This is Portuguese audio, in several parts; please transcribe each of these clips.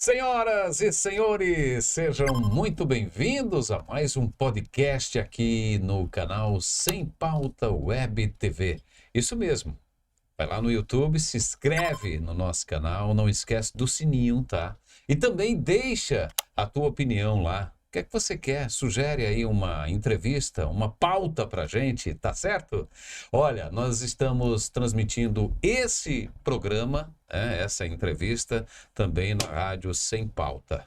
Senhoras e senhores, sejam muito bem-vindos a mais um podcast aqui no canal Sem Pauta Web TV. Isso mesmo. Vai lá no YouTube, se inscreve no nosso canal, não esquece do sininho, tá? E também deixa a tua opinião lá. O que é que você quer? Sugere aí uma entrevista, uma pauta pra gente, tá certo? Olha, nós estamos transmitindo esse programa, essa entrevista, também na rádio Sem Pauta.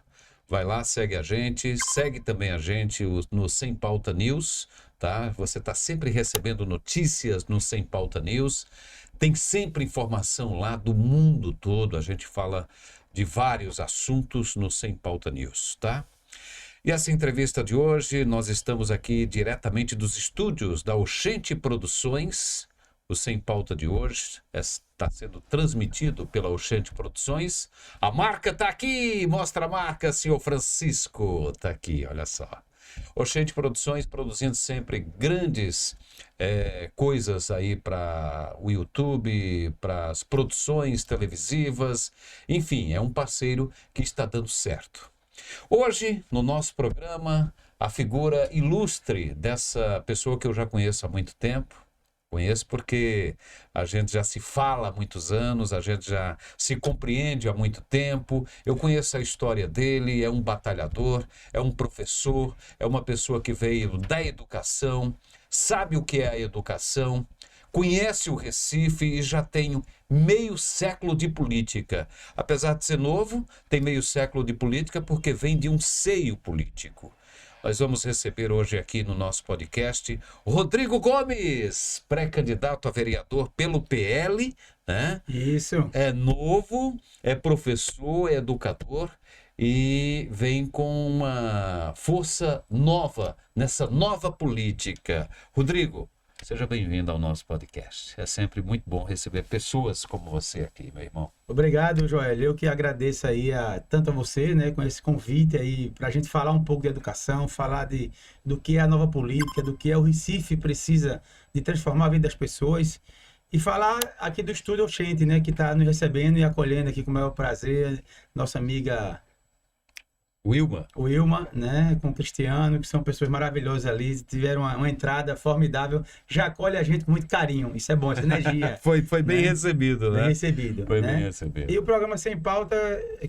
Vai lá, segue a gente, segue também a gente no Sem Pauta News, tá? Você está sempre recebendo notícias no Sem Pauta News. Tem sempre informação lá do mundo todo. A gente fala de vários assuntos no Sem Pauta News, tá? E essa entrevista de hoje, nós estamos aqui diretamente dos estúdios da Oxente Produções. O Sem Pauta de hoje está sendo transmitido pela Oxente Produções. A marca está aqui, mostra a marca, senhor Francisco. Está aqui, olha só. Oxente Produções produzindo sempre grandes coisas aí para o YouTube, para as produções televisivas. Enfim, é um parceiro que está dando certo. Hoje, no nosso programa, a figura ilustre dessa pessoa que eu já conheço há muito tempo. Conheço porque a gente já se fala há muitos anos, a gente já se compreende há muito tempo. Eu conheço a história dele, é um batalhador, é um professor, é uma pessoa que veio da educação, sabe o que é a educação, conhece o Recife e já tem meio século de política. Apesar de ser novo, tem meio século de política porque vem de um seio político. Nós vamos receber hoje aqui no nosso podcast Rodrigo Gomes, pré-candidato a vereador pelo PL, né? Isso. É novo, é professor, é educador e vem com uma força nova nessa nova política. Rodrigo, seja bem-vindo ao nosso podcast. É sempre muito bom receber pessoas como você aqui, meu irmão. Obrigado, Joel. Eu que agradeço aí tanto a você, né, com esse convite aí para a gente falar um pouco de educação, falar do que é a nova política, do que é o Recife precisa de transformar a vida das pessoas e falar aqui do Estúdio Oxente, né, que está nos recebendo e acolhendo aqui com o maior prazer, nossa amiga Wilma, né, com o Cristiano, que são pessoas maravilhosas ali, tiveram uma entrada formidável, já acolhe a gente com muito carinho, isso é bom, essa energia. Foi bem né? recebido, né? Bem recebido. Foi né? bem recebido. E o programa Sem Pauta,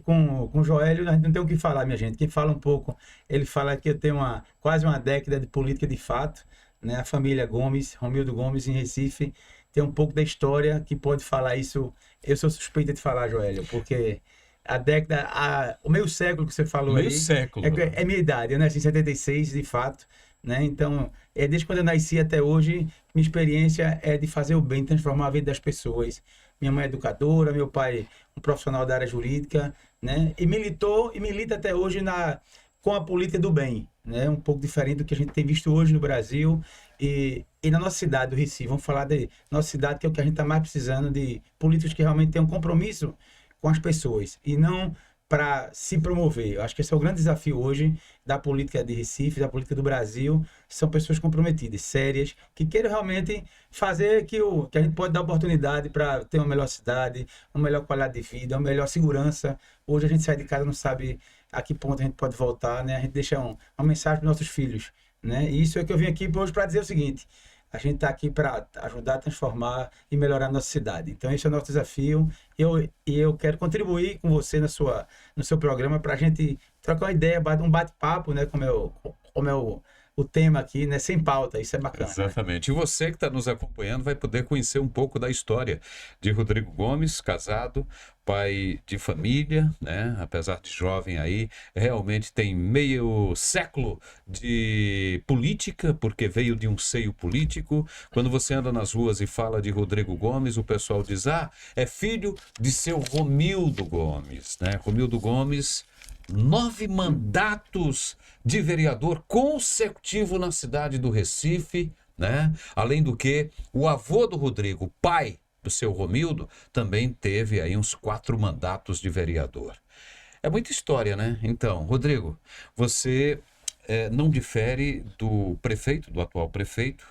com o Joélio, a gente não tem o que falar, minha gente. Quem fala um pouco, ele fala que eu tenho quase uma década de política de fato, né? A família Gomes, Romildo Gomes, em Recife, tem um pouco da história que pode falar isso. Eu sou suspeita de falar, Joélio, porque a década, o meio século que você falou Meio aí, século. é minha idade, eu nasci em 76, de fato, né? Então, desde quando eu nasci até hoje, minha experiência é de fazer o bem, transformar a vida das pessoas. Minha mãe é educadora, meu pai um profissional da área jurídica, né? E militou e milita até hoje com a política do bem, né? Um pouco diferente do que a gente tem visto hoje no Brasil e na nossa cidade, do Recife. Vamos falar de nossa cidade, que é o que a gente está mais precisando, de políticos que realmente tenham um compromisso com as pessoas e não para se promover. Eu acho que esse é o grande desafio hoje da política de Recife, da política do Brasil. São pessoas comprometidas, sérias, que queiram realmente fazer que a gente pode dar oportunidade para ter uma melhor cidade, uma melhor qualidade de vida, uma melhor segurança. Hoje a gente sai de casa, não sabe a que ponto a gente pode voltar, né? A gente deixa uma mensagem para os nossos filhos, né? E isso é que eu vim aqui hoje para dizer o seguinte: a gente está aqui para ajudar a transformar e melhorar a nossa cidade. Então, esse é o nosso desafio. Eu quero contribuir com você no seu programa para a gente trocar uma ideia, um bate-papo, né? Como é o tema aqui, né? Sem pauta. Isso é bacana. Exatamente. E você que está nos acompanhando vai poder conhecer um pouco da história de Rodrigo Gomes, casado, pai de família, né? Apesar de jovem aí, realmente tem meio século de política, porque veio de um seio político. Quando você anda nas ruas e fala de Rodrigo Gomes, o pessoal diz, é filho de seu Romildo Gomes, né? Romildo Gomes, 9 mandatos de vereador consecutivo na cidade do Recife, né? Além do que, o avô do Rodrigo, pai do seu Romildo, também teve aí uns 4 mandatos de vereador. É muita história, né? Então, Rodrigo, você não difere do prefeito, do atual prefeito,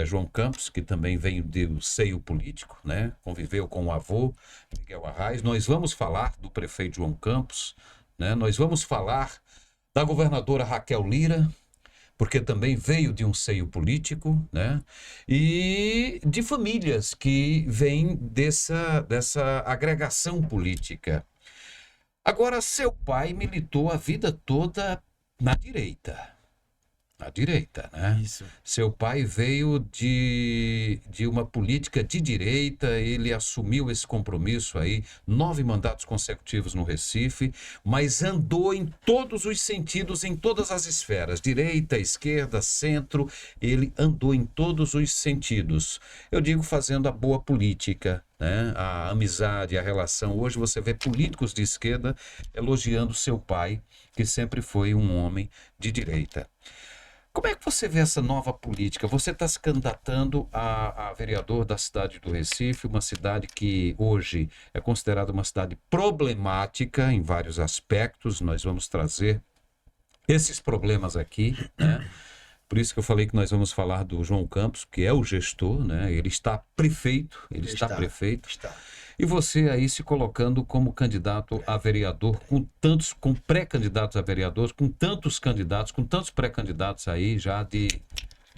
João Campos, que também veio do seio político, né? Conviveu com o avô, Miguel Arraes. Nós vamos falar do prefeito João Campos, né? Nós vamos falar da governadora Raquel Lira, porque também veio de um seio político, né? E de famílias que vêm dessa agregação política. Agora, seu pai militou a vida toda na direita. Na direita, né? Isso. Seu pai veio de uma política de direita, ele assumiu esse compromisso aí, 9 mandatos consecutivos no Recife, mas andou em todos os sentidos, em todas as esferas, direita, esquerda, centro, ele andou em todos os sentidos. Eu digo fazendo a boa política, né? A amizade, a relação. Hoje você vê políticos de esquerda elogiando seu pai, que sempre foi um homem de direita. Como é que você vê essa nova política? Você está se candidatando a vereador da cidade do Recife, uma cidade que hoje é considerada uma cidade problemática em vários aspectos. Nós vamos trazer esses problemas aqui, né? Por isso que eu falei que nós vamos falar do João Campos, que é o gestor, né? Ele está prefeito, ele está prefeito. Está. E você aí se colocando como candidato a vereador, com pré-candidatos a vereadores, com tantos candidatos, com tantos pré-candidatos aí já de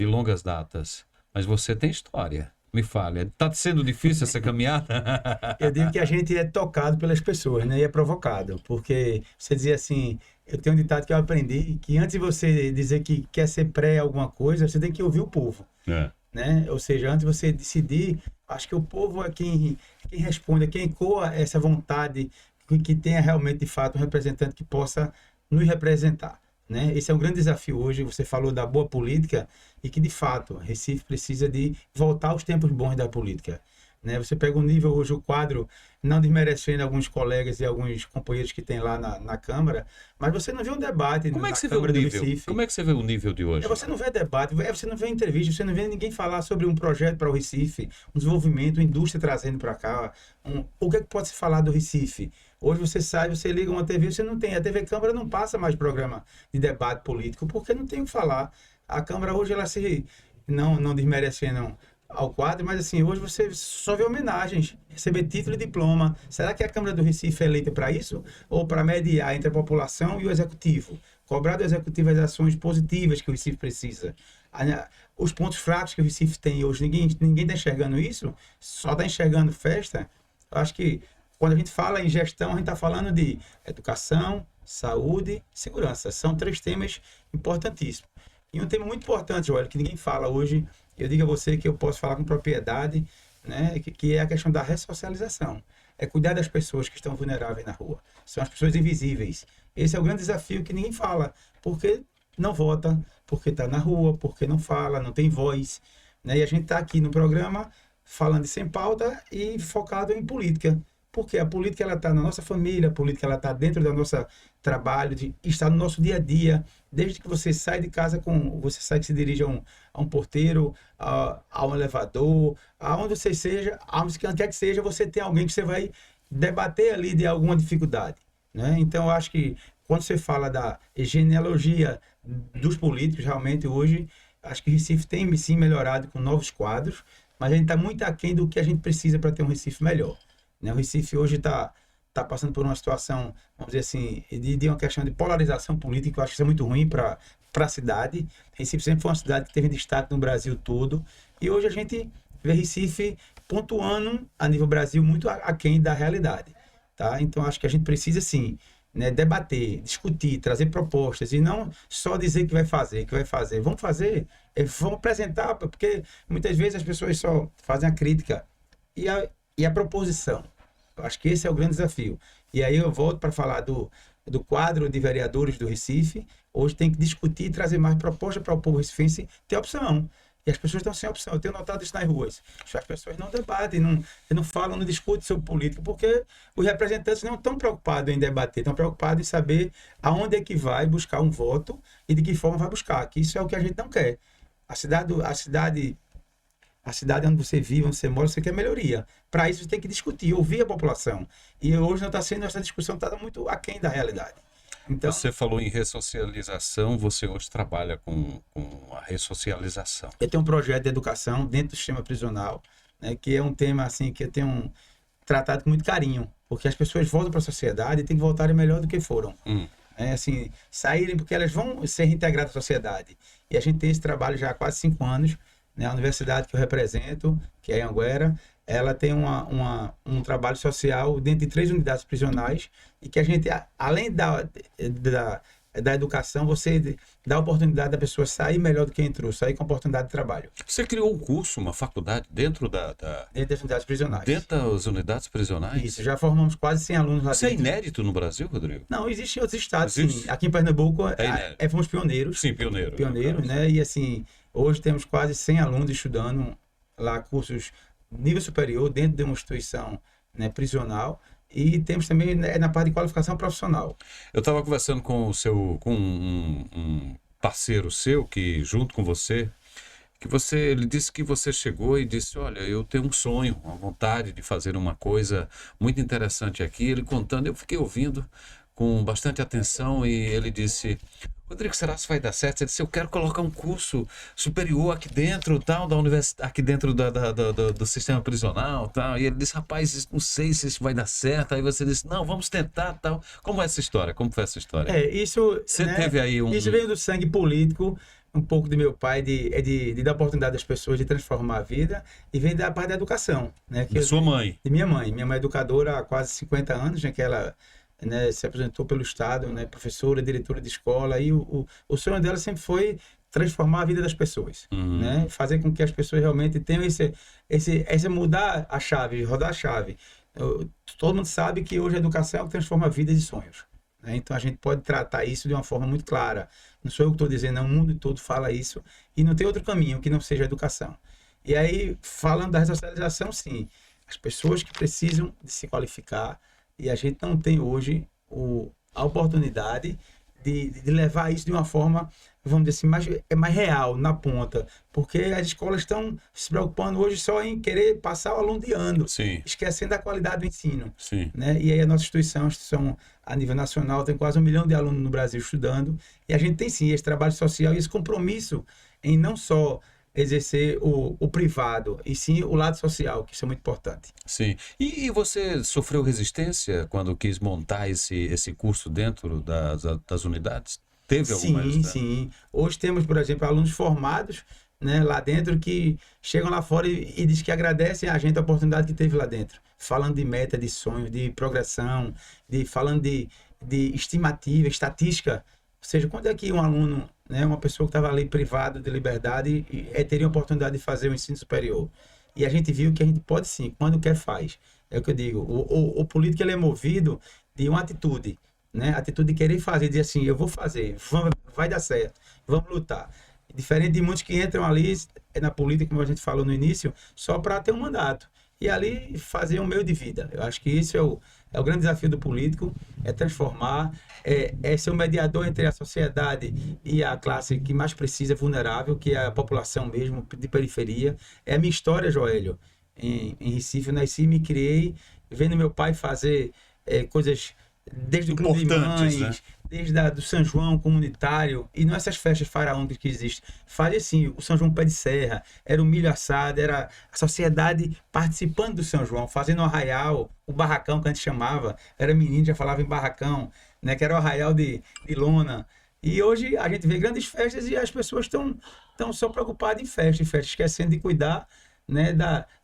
longas datas. Mas você tem história. Me fale, está sendo difícil essa caminhada? Eu digo que a gente é tocado pelas pessoas, né? E é provocado. Porque você dizia assim, eu tenho um ditado que eu aprendi, que antes de você dizer que quer ser pré alguma coisa, você tem que ouvir o povo. Né? Ou seja, antes de você decidir, acho que o povo é quem responde, é quem ecoa essa vontade, que tenha realmente, de fato, um representante que possa nos representar. Né? Esse é um grande desafio hoje. Você falou da boa política e que, de fato, Recife precisa de voltar aos tempos bons da política. Né? Você pega o nível hoje, o quadro, não desmerecendo alguns colegas e alguns companheiros que tem lá na Câmara, mas você não vê um debate Como é que você vê o Câmara do nível? Recife. Como é que você vê o nível de hoje? Você não vê debate, você não vê entrevista, você não vê ninguém falar sobre um projeto para o Recife, um desenvolvimento, uma indústria trazendo para cá. O que é que pode se falar do Recife? Hoje você sai, você liga uma TV, você não tem. A TV Câmara não passa mais programa de debate político, porque não tem o que falar. A Câmara hoje, ela se... Não desmerecendo ao quadro, mas assim, hoje você só vê homenagens, receber título e diploma. Será que a Câmara do Recife é eleita para isso? Ou para mediar entre a população e o Executivo? Cobrar do Executivo as ações positivas que o Recife precisa. Os pontos fracos que o Recife tem hoje, ninguém está enxergando isso, só está enxergando festa. Eu acho que quando a gente fala em gestão, a gente está falando de educação, saúde e segurança. São 3 temas importantíssimos. E um tema muito importante, Joel, que ninguém fala hoje, eu digo a você que eu posso falar com propriedade, né, que é a questão da ressocialização. É cuidar das pessoas que estão vulneráveis na rua. São as pessoas invisíveis. Esse é o grande desafio que ninguém fala, porque não vota, porque está na rua, porque não fala, não tem voz. Né? E a gente está aqui no programa falando de Sem Pauta e focado em política. Porque a política ela está na nossa família, a política ela está dentro do nosso trabalho, está no nosso dia a dia. Desde que você sai de casa, você sai que se dirige a um porteiro, a um elevador, aonde você seja, aonde quer que seja, você tem alguém que você vai debater ali de alguma dificuldade. Né? Então, eu acho que quando você fala da genealogia dos políticos, realmente hoje, acho que Recife tem sim melhorado com novos quadros, mas a gente está muito aquém do que a gente precisa para ter um Recife melhor. Né? O Recife hoje está passando por uma situação, vamos dizer assim, de uma questão de polarização política, eu acho que isso é muito ruim para a cidade. Recife sempre foi uma cidade que teve destaque no Brasil todo, e hoje a gente vê Recife pontuando a nível Brasil muito aquém da realidade. Tá? Então, acho que a gente precisa, sim, né, debater, discutir, trazer propostas, e não só dizer que vai fazer. Vamos fazer, vamos apresentar, porque muitas vezes as pessoas só fazem a crítica e a proposição. Eu acho que esse é o grande desafio. E aí eu volto para falar do quadro de vereadores do Recife. Hoje tem que discutir e trazer mais propostas para o povo recifense ter opção. E as pessoas estão sem opção. Eu tenho notado isso nas ruas. As pessoas não debatem, não falam, não discutem sobre política, porque os representantes não estão preocupados em debater, estão preocupados em saber aonde é que vai buscar um voto e de que forma vai buscar. Que isso é o que a gente não quer. A cidade onde você vive, onde você mora, você quer melhoria. Para isso, você tem que discutir, ouvir a população. E hoje não está sendo, essa discussão está muito aquém da realidade. Então, Você falou em ressocialização, você hoje trabalha com a ressocialização. eu tenho um projeto de educação dentro do sistema prisional, né, que é um tema assim que eu tenho tratado com muito carinho, porque as pessoas voltam para a sociedade e têm que voltarem melhor do que foram. Assim, saírem porque elas vão ser reintegradas à sociedade. E a gente tem esse trabalho já há quase 5 anos, né? A universidade que eu represento, que é a Anhanguera, ela tem um trabalho social dentro de 3 unidades prisionais e que a gente, além da educação, você dá a oportunidade da pessoa sair melhor do que entrou, sair com oportunidade de trabalho. Você criou um curso, uma faculdade dentro Dentro das unidades prisionais. dentro das unidades prisionais? Isso, já formamos quase 100 alunos lá Isso é dentro. inédito no Brasil, Rodrigo? Não, existe em outros estados, Existe? sim. Aqui em Pernambuco, inédito. fomos pioneiros. Sim, pioneiro. Pioneiros, né? E assim, hoje temos quase 100 alunos estudando lá cursos nível superior dentro de uma instituição, né, prisional. E temos também, né, na parte de qualificação profissional. Eu estava conversando com um parceiro seu que junto com você, ele disse que você chegou e disse, olha, eu tenho um sonho, uma vontade de fazer uma coisa muito interessante aqui. Ele contando, eu fiquei ouvindo com bastante atenção e ele disse, Rodrigo, será que vai dar certo? Ele disse, eu quero colocar um curso superior aqui dentro, tal, da universidade, aqui dentro do sistema prisional, tal. E ele disse, rapaz, não sei se isso vai dar certo. Aí você disse, não, vamos tentar, tal. Como é essa história? Como foi essa história? Isso, Você né, teve aí isso veio do sangue político, um pouco de meu pai, de dar oportunidade às pessoas de transformar a vida, e vem da parte da educação, né? Da sua mãe? De minha mãe. Minha mãe é educadora há quase 50 anos, né? Que ela, né, se apresentou pelo Estado, né? Professora, diretora de escola, e o sonho dela sempre foi transformar a vida das pessoas, né? Fazer com que as pessoas realmente tenham esse mudar a chave, rodar a chave. Todo mundo sabe que hoje a educação é o que transforma vidas e sonhos, né? Então a gente pode tratar isso de uma forma muito clara. Não sou eu que estou dizendo, não, o mundo todo fala isso e não tem outro caminho que não seja a educação. E aí, falando da ressocialização, sim, as pessoas que precisam de se qualificar, e a gente não tem hoje a oportunidade de levar isso de uma forma, vamos dizer assim, mais real, na ponta, porque as escolas estão se preocupando hoje só em querer passar o aluno de ano, Sim. esquecendo a qualidade do ensino. Sim. Né? E aí a nossa instituição a nível nacional tem quase 1 milhão de alunos no Brasil estudando, e a gente tem sim esse trabalho social e esse compromisso em não só exercer o privado, e sim o lado social, que isso é muito importante. Sim. E você sofreu resistência quando quis montar esse curso dentro das unidades? Teve alguma Sim, resistência? sim. Hoje temos, por exemplo, alunos formados, né, lá dentro que chegam lá fora e diz que agradecem a gente a oportunidade que teve lá dentro. Falando de meta, de sonhos, de progressão, falando de estimativa, estatística. Ou seja, quando é que um aluno, né, uma pessoa que estava ali privado de liberdade, teria a oportunidade de fazer o ensino superior? E a gente viu que a gente pode sim, quando quer faz. É o que eu digo, o político ele é movido de uma atitude, né? Atitude de querer fazer, dizer assim, eu vou fazer, vai dar certo, vamos lutar. Diferente de muitos que entram ali na política, como a gente falou no início, só para ter um mandato. E ali fazer um meio de vida. Eu acho que isso é o grande desafio do político, é transformar, é ser um mediador entre a sociedade e a classe que mais precisa, vulnerável, que é a população mesmo, de periferia. É a minha história, Joélio. Em Recife, eu nasci e me criei vendo meu pai fazer coisas desde o Clube de Importantes, Mães, né? desde do São João comunitário, e não essas festas faraônicas que existem. Fazia assim, o São João Pé de Serra, era o milho assado, era a sociedade participando do São João, fazendo o arraial, o barracão que a gente chamava, era menino, já falava em barracão, né, que era o arraial de lona. E hoje a gente vê grandes festas e as pessoas estão só preocupadas em festa, esquecendo de cuidar, né,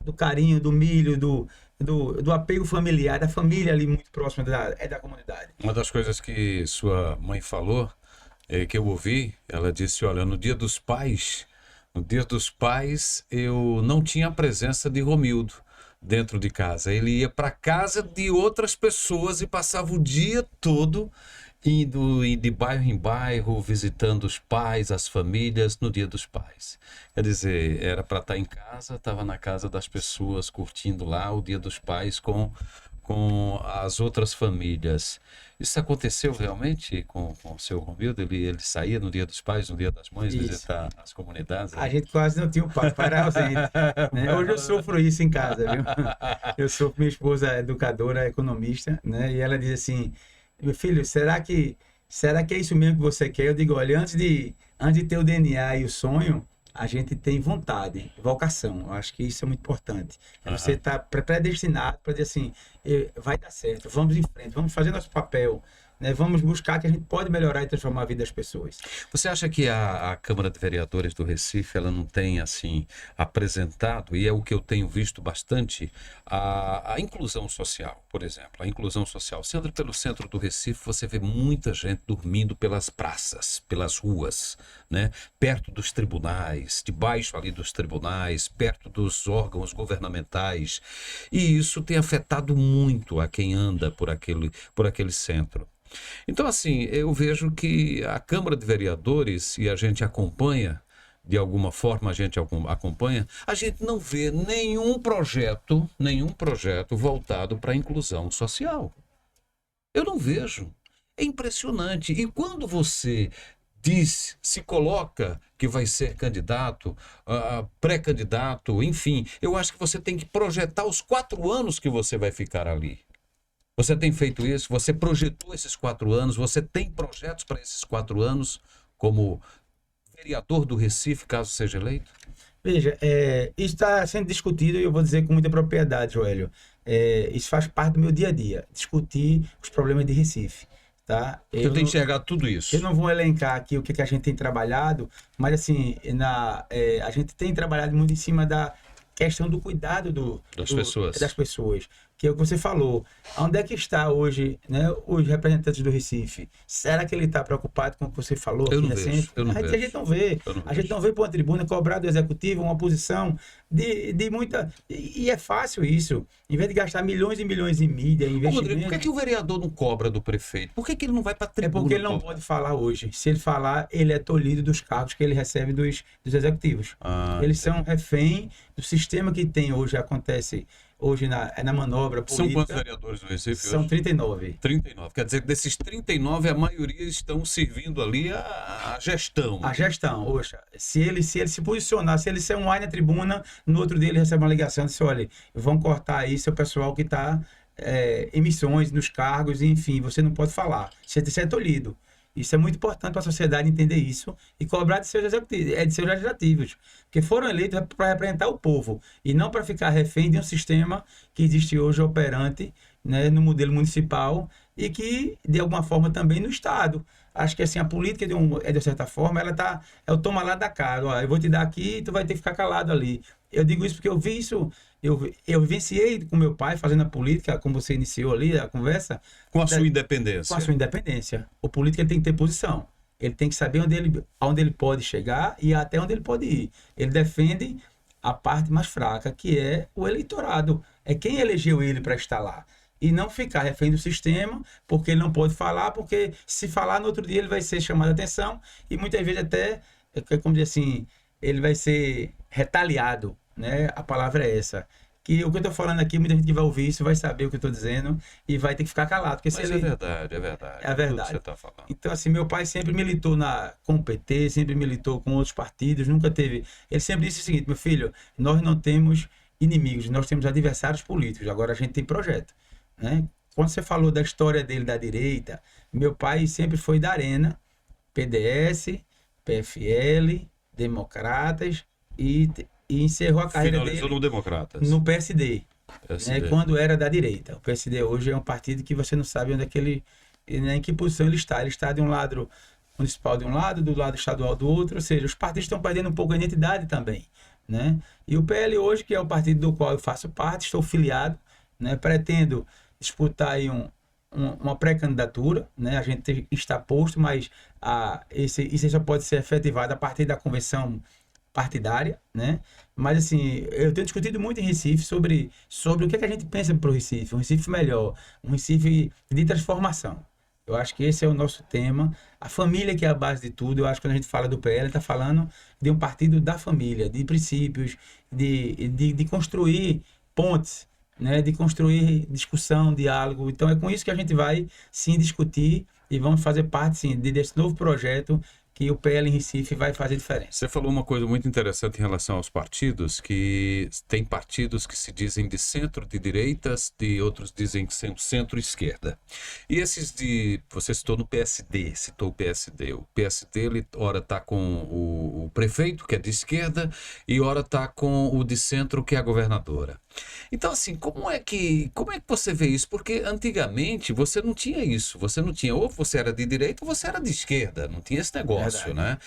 do carinho, do milho, do apego familiar, da família ali muito próxima da comunidade. Uma das coisas que sua mãe falou, que eu ouvi, ela disse, olha, no Dia dos Pais eu não tinha a presença de Romildo dentro de casa. Ele ia para casa de outras pessoas e passava o dia todo indo de bairro em bairro, visitando os pais, as famílias no Dia dos Pais. Quer dizer, era para estar em casa, estava na casa das pessoas, curtindo lá o Dia dos Pais com as outras famílias. Isso aconteceu realmente com o seu Romildo? Ele saía no Dia dos Pais, no Dia das Mães, Isso. visitar as comunidades? A gente quase não tinha o pai era ausente. Né? Hoje eu sofro isso em casa, viu? Eu sofro, minha esposa é educadora, economista, né? E ela diz assim, meu filho, será que será que é isso mesmo que você quer? Eu digo, olha, antes de ter o DNA e o sonho, a gente tem vontade, vocação. Eu acho que isso é muito importante. É você Aham. estar predestinado para dizer assim, vai dar certo, vamos em frente, vamos fazer nosso papel, né? Vamos buscar que a gente pode melhorar e transformar a vida das pessoas. Você acha que a Câmara de Vereadores do Recife, ela não tem, assim, apresentado, e é o que eu tenho visto bastante, a inclusão social, por exemplo, a inclusão social. Você anda pelo centro do Recife, você vê muita gente dormindo pelas praças, pelas ruas, né? Perto dos tribunais, debaixo ali dos tribunais, perto dos órgãos governamentais. E isso tem afetado muito a quem anda por aquele centro. Então, assim, eu vejo que a Câmara de Vereadores, e a gente acompanha, de alguma forma a gente acompanha, a gente não vê nenhum projeto voltado para a inclusão social. Eu não vejo. É impressionante. E quando você se coloca que vai ser candidato, pré-candidato, enfim, eu acho que você tem que projetar os 4 anos que você vai ficar ali. Você tem feito isso? Você projetou esses 4 anos? Você tem projetos para esses 4 anos como vereador do Recife, caso seja eleito? Veja, isso está sendo discutido e eu vou dizer com muita propriedade, Joélio. Isso faz parte do meu dia a dia, discutir os problemas de Recife, tá? Você tem enxergado tudo Eu isso não vou elencar aqui o que a gente tem trabalhado, mas assim, a gente tem trabalhado muito em cima da questão do cuidado das pessoas? das pessoas, que é o que você falou. Onde é que está hoje, né, os representantes do Recife? Será que ele está preocupado com o que você falou Eu aqui não vejo, recente? eu não A gente vejo. não vê. Eu não A gente vejo. não vê para uma tribuna cobrar do executivo uma posição de muita. E é fácil isso. Em vez de gastar milhões e milhões em mídia, em Ô, Rodrigo, por que investimento. que o vereador não cobra do prefeito? Por que que ele não vai para a É porque tribuna ele não cobrar? pode falar hoje. Se ele falar, ele é tolhido dos cargos que ele recebe dos executivos. Ah, Eles são entendi. refém do sistema que tem hoje, acontece hoje na manobra São quantos política. vereadores do Recife São hoje? 39. 39. Quer dizer que desses 39, a maioria estão servindo ali a gestão A ali. gestão, poxa, se ele se posicionar, se ele ser um ai na tribuna, no outro dia ele recebe uma ligação e diz, olha, vão cortar aí seu pessoal que está em missões, nos cargos, enfim, você não pode falar. Você é tolhido. Isso é muito importante para a sociedade entender isso e cobrar de seus executivos, de seus legislativos, porque foram eleitos para representar o povo e não para ficar refém de um sistema que existe hoje operante, né, no modelo municipal e que, de alguma forma, também no Estado. Acho que assim, a política, de certa forma, é o toma lá da cara. Ó, eu vou te dar aqui e tu vai ter que ficar calado ali. Eu digo isso porque eu vi isso, eu vivenciei com meu pai fazendo a política, como você iniciou ali a conversa, Com a da- sua com a independência. sua independência. O político ele tem que ter posição. Ele tem que saber onde ele pode chegar e até onde ele pode ir. Ele defende a parte mais fraca, que é o eleitorado. É quem elegeu ele para estar lá. E não ficar refém do sistema, porque ele não pode falar, porque se falar no outro dia ele vai ser chamado a atenção e muitas vezes até, como dizer assim, ele vai ser retaliado, né? A palavra é essa. Que o que eu estou falando aqui, muita gente que vai ouvir isso vai saber o que eu estou dizendo e vai ter que ficar calado, porque se Mas é ele... verdade, é verdade. É a Tudo que você verdade. está falando. Então, assim, meu pai sempre militou com o PT, sempre militou com outros partidos, nunca teve. Ele sempre disse o seguinte: meu filho, nós não temos inimigos, nós temos adversários políticos, agora a gente tem projeto, né? Quando você falou da história dele da direita, meu pai sempre foi da Arena, PDS, PFL, Democratas e encerrou a carreira Finalizou dele no Democratas. no PSD, né, PSD. quando era da direita. O PSD hoje é um partido que você não sabe onde é que em que posição ele está. Ele está de um lado municipal de um lado, do lado estadual do outro, ou seja, os partidos estão perdendo um pouco a identidade também, né? E o PL hoje, que é o partido do qual eu faço parte, estou filiado, né? Pretendo disputar aí uma pré-candidatura, né? A gente está posto, mas isso só pode ser efetivado a partir da convenção partidária, né? Mas assim, eu tenho discutido muito em Recife sobre o que a gente pensa para o Recife, um Recife melhor, um Recife de transformação. Eu acho que esse é o nosso tema. A família que é a base de tudo. Eu acho que quando a gente fala do PL, está falando de um partido da família, de princípios, de construir pontes, né? De construir discussão, diálogo. Então é com isso que a gente vai sim discutir e vamos fazer parte sim desse novo projeto que o PL em Recife vai fazer diferença. Você falou uma coisa muito interessante em relação aos partidos, que tem partidos que se dizem de centro, de direitas, e outros dizem que são centro-esquerda. E esses você citou no PSD, citou o PSD. O PSD, ele ora está com o prefeito, que é de esquerda, e ora está com o de centro, que é a governadora. Então, assim, como é que você vê isso? Porque antigamente você não tinha isso, você não tinha, ou você era de direita ou você era de esquerda, não tinha esse negócio, né?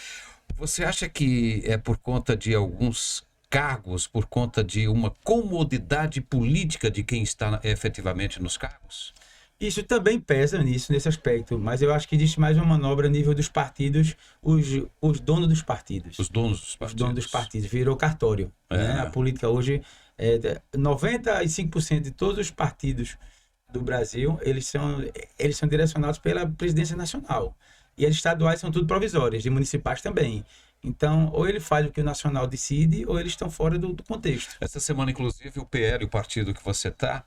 Você acha que é por conta de alguns cargos, por conta de uma comodidade política de quem está efetivamente nos cargos? Isso também pesa nesse aspecto, mas eu acho que existe mais uma manobra a nível dos partidos, os donos dos partidos. Os donos dos Os partidos. donos dos partidos, virou cartório. Né? A política hoje, 95% de todos os partidos do Brasil, eles são direcionados pela presidência nacional. E as estaduais são tudo provisórias, e municipais também. Então, ou ele faz o que o nacional decide, ou eles estão fora do contexto. Essa semana, inclusive, o PL, o partido que você está,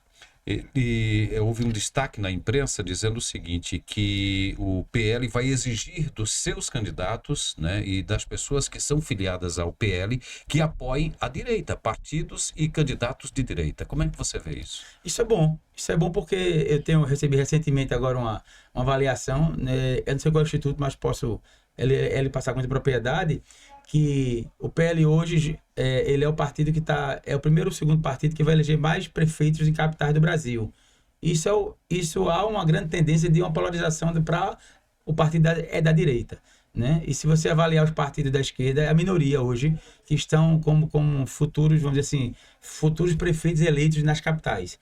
houve um destaque na imprensa dizendo o seguinte, que o PL vai exigir dos seus candidatos, né, e das pessoas que são filiadas ao PL que apoiem a direita, partidos e candidatos de direita. Como é que você vê isso? Isso é bom porque recebi recentemente agora uma avaliação, né, eu não sei qual é o instituto, mas posso ele passar com muita propriedade, que o PL hoje ele é o partido que é o primeiro ou segundo partido que vai eleger mais prefeitos em capitais do Brasil. Isso há uma grande tendência de uma polarização para o partido da direita, né? E se você avaliar os partidos da esquerda, é a minoria hoje que estão como futuros, vamos dizer assim, futuros prefeitos eleitos nas capitais.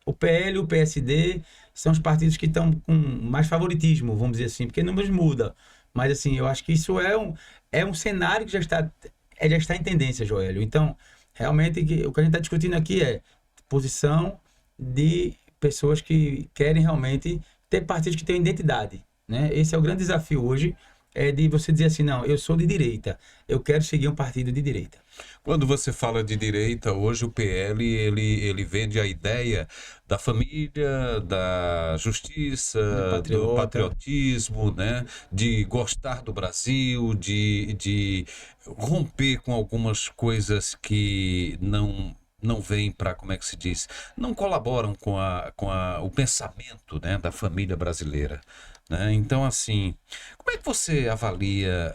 O PL e o PSD são os partidos que estão com mais favoritismo, vamos dizer assim, porque números mudam. Mas, assim, eu acho que isso é um cenário que já está em tendência, Joélio. Então, realmente, o que a gente está discutindo aqui é posição de pessoas que querem realmente ter partidos que tenham identidade, né? Esse é o grande desafio hoje, é de você dizer assim, não, eu sou de direita, eu quero seguir um partido de direita. Quando você fala de direita, hoje o PL, ele vende a ideia da família, da justiça, do patriotismo, né? De gostar do Brasil, de romper com algumas coisas que não vêm para, como é que se diz, não colaboram com o pensamento, né, da família brasileira. Né? Então, assim, como é que você avalia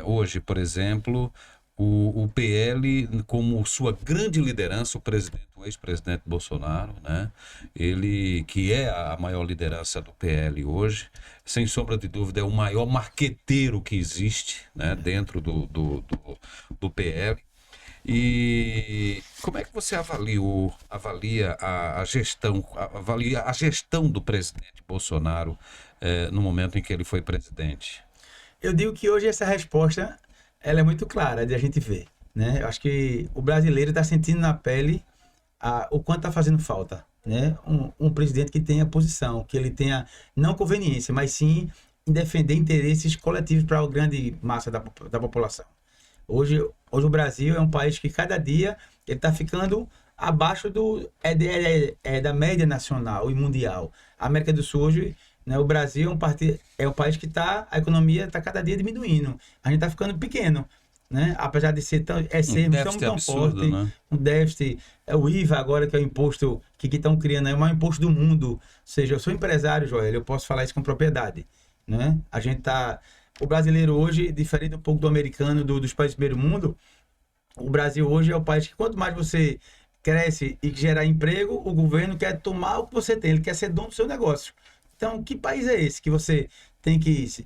hoje, por exemplo, o PL como sua grande liderança, o ex-presidente Bolsonaro, né? Ele que é a maior liderança do PL hoje, sem sombra de dúvida, é o maior marqueteiro que existe, né, dentro do PL. E como é que você avalia a gestão do presidente Bolsonaro no momento em que ele foi presidente? Eu digo que hoje essa resposta ela é muito clara de a gente ver, né? Eu acho que o brasileiro está sentindo na pele o quanto está fazendo falta, né? Um presidente que tenha posição, que ele tenha não conveniência, mas sim em defender interesses coletivos para a grande massa da população. Hoje o Brasil é um país que cada dia ele está ficando abaixo da média nacional e mundial. A América do Sul hoje, né, o Brasil é um país que a economia está cada dia diminuindo. A gente está ficando pequeno, né? Apesar de ser tão absurdo, forte, né? Um déficit. O IVA agora, que é o imposto que estão criando, é o maior imposto do mundo. Ou seja, eu sou empresário, Joel, eu posso falar isso com propriedade, né? O brasileiro hoje, diferente um pouco do americano, dos países do primeiro mundo, o Brasil hoje é o país que quanto mais você cresce e gerar emprego, o governo quer tomar o que você tem, ele quer ser dono do seu negócio. Então, que país é esse que você tem que se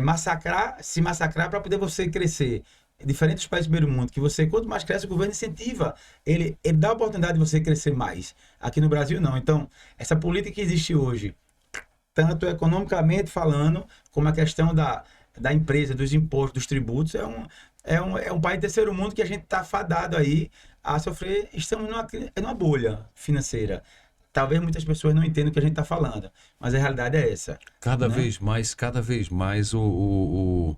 massacrar para poder você crescer? Diferente dos países do primeiro mundo, que você, quanto mais cresce, o governo incentiva, ele dá a oportunidade de você crescer mais. Aqui no Brasil, não. Então, essa política que existe hoje, tanto economicamente falando, como a questão da empresa, dos impostos, dos tributos, é um país terceiro mundo que a gente está fadado aí a sofrer. Estamos numa bolha financeira. talvez muitas pessoas não entendam o que a gente está falando, mas a realidade é essa. Cada né? cada vez mais o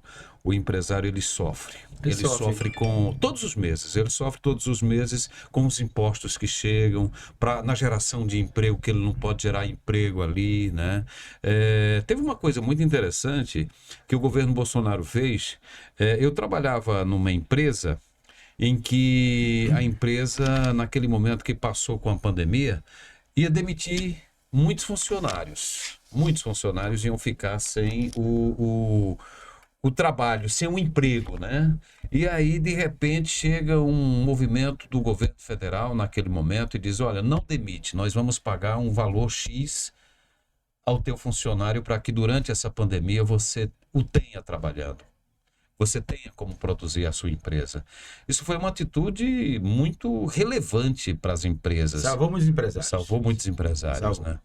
empresário ele sofre. Ele sofre com todos os meses, ele sofre todos os meses com os impostos que chegam, na geração de emprego, que ele não pode gerar emprego ali, né? Teve uma coisa muito interessante que o governo Bolsonaro fez. Eu trabalhava numa empresa em que a empresa, naquele momento que passou com a pandemia, ia demitir muitos funcionários. Muitos funcionários iam ficar sem o trabalho, sem um emprego, né? E aí, de repente, chega um movimento do governo federal naquele momento e diz, olha, não demite, nós vamos pagar um valor X ao teu funcionário para que durante essa pandemia você o tenha trabalhando. Você tenha como produzir a sua empresa. Isso foi uma atitude muito relevante para as empresas. Salvou muitos empresários. Salvou muitos empresários, né?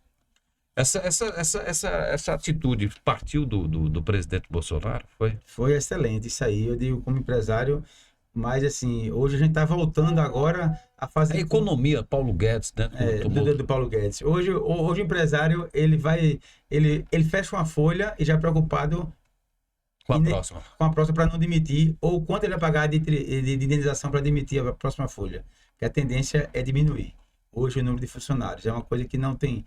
Essa atitude partiu do presidente Bolsonaro, foi? Foi excelente isso aí, eu digo como empresário, mas assim, hoje a gente está voltando agora a fazer... A economia, Paulo Guedes, né? do Paulo Guedes. Hoje o empresário, ele fecha uma folha e já preocupado com a próxima. Com a próxima para não demitir, ou quanto ele vai pagar de indenização para demitir a próxima folha. Que a tendência é diminuir. Hoje o número de funcionários é uma coisa que não tem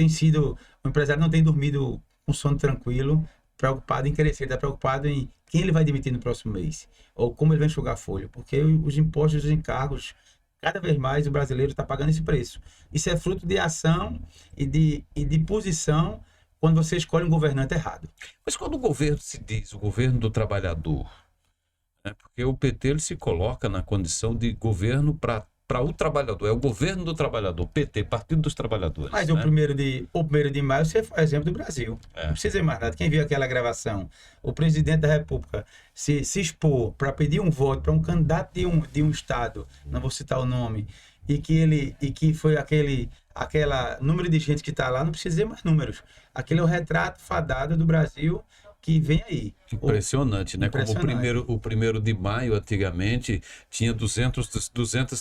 sido, o empresário não tem dormido com sono tranquilo, preocupado em crescer, está preocupado em quem ele vai demitir no próximo mês, ou como ele vai enxugar a folha, porque os impostos e os encargos, cada vez mais o brasileiro está pagando esse preço. Isso é fruto de ação e de posição quando você escolhe um governante errado. Mas quando o governo se diz o governo do trabalhador, né, porque o PT ele se coloca na condição de governo para o trabalhador, é o governo do trabalhador, PT, Partido dos Trabalhadores. Mas né? o 1º de maio você foi exemplo do Brasil. Não precisa ir mais nada. Quem viu aquela gravação, o presidente da República se expor para pedir um voto para um candidato de um estado, não vou citar o nome, e que foi aquela número de gente que está lá, não precisa dizer mais números. Aquele é o retrato fadado do Brasil que vem aí. Impressionante, né? Impressionante. Como o 1º de maio, antigamente, tinha 200,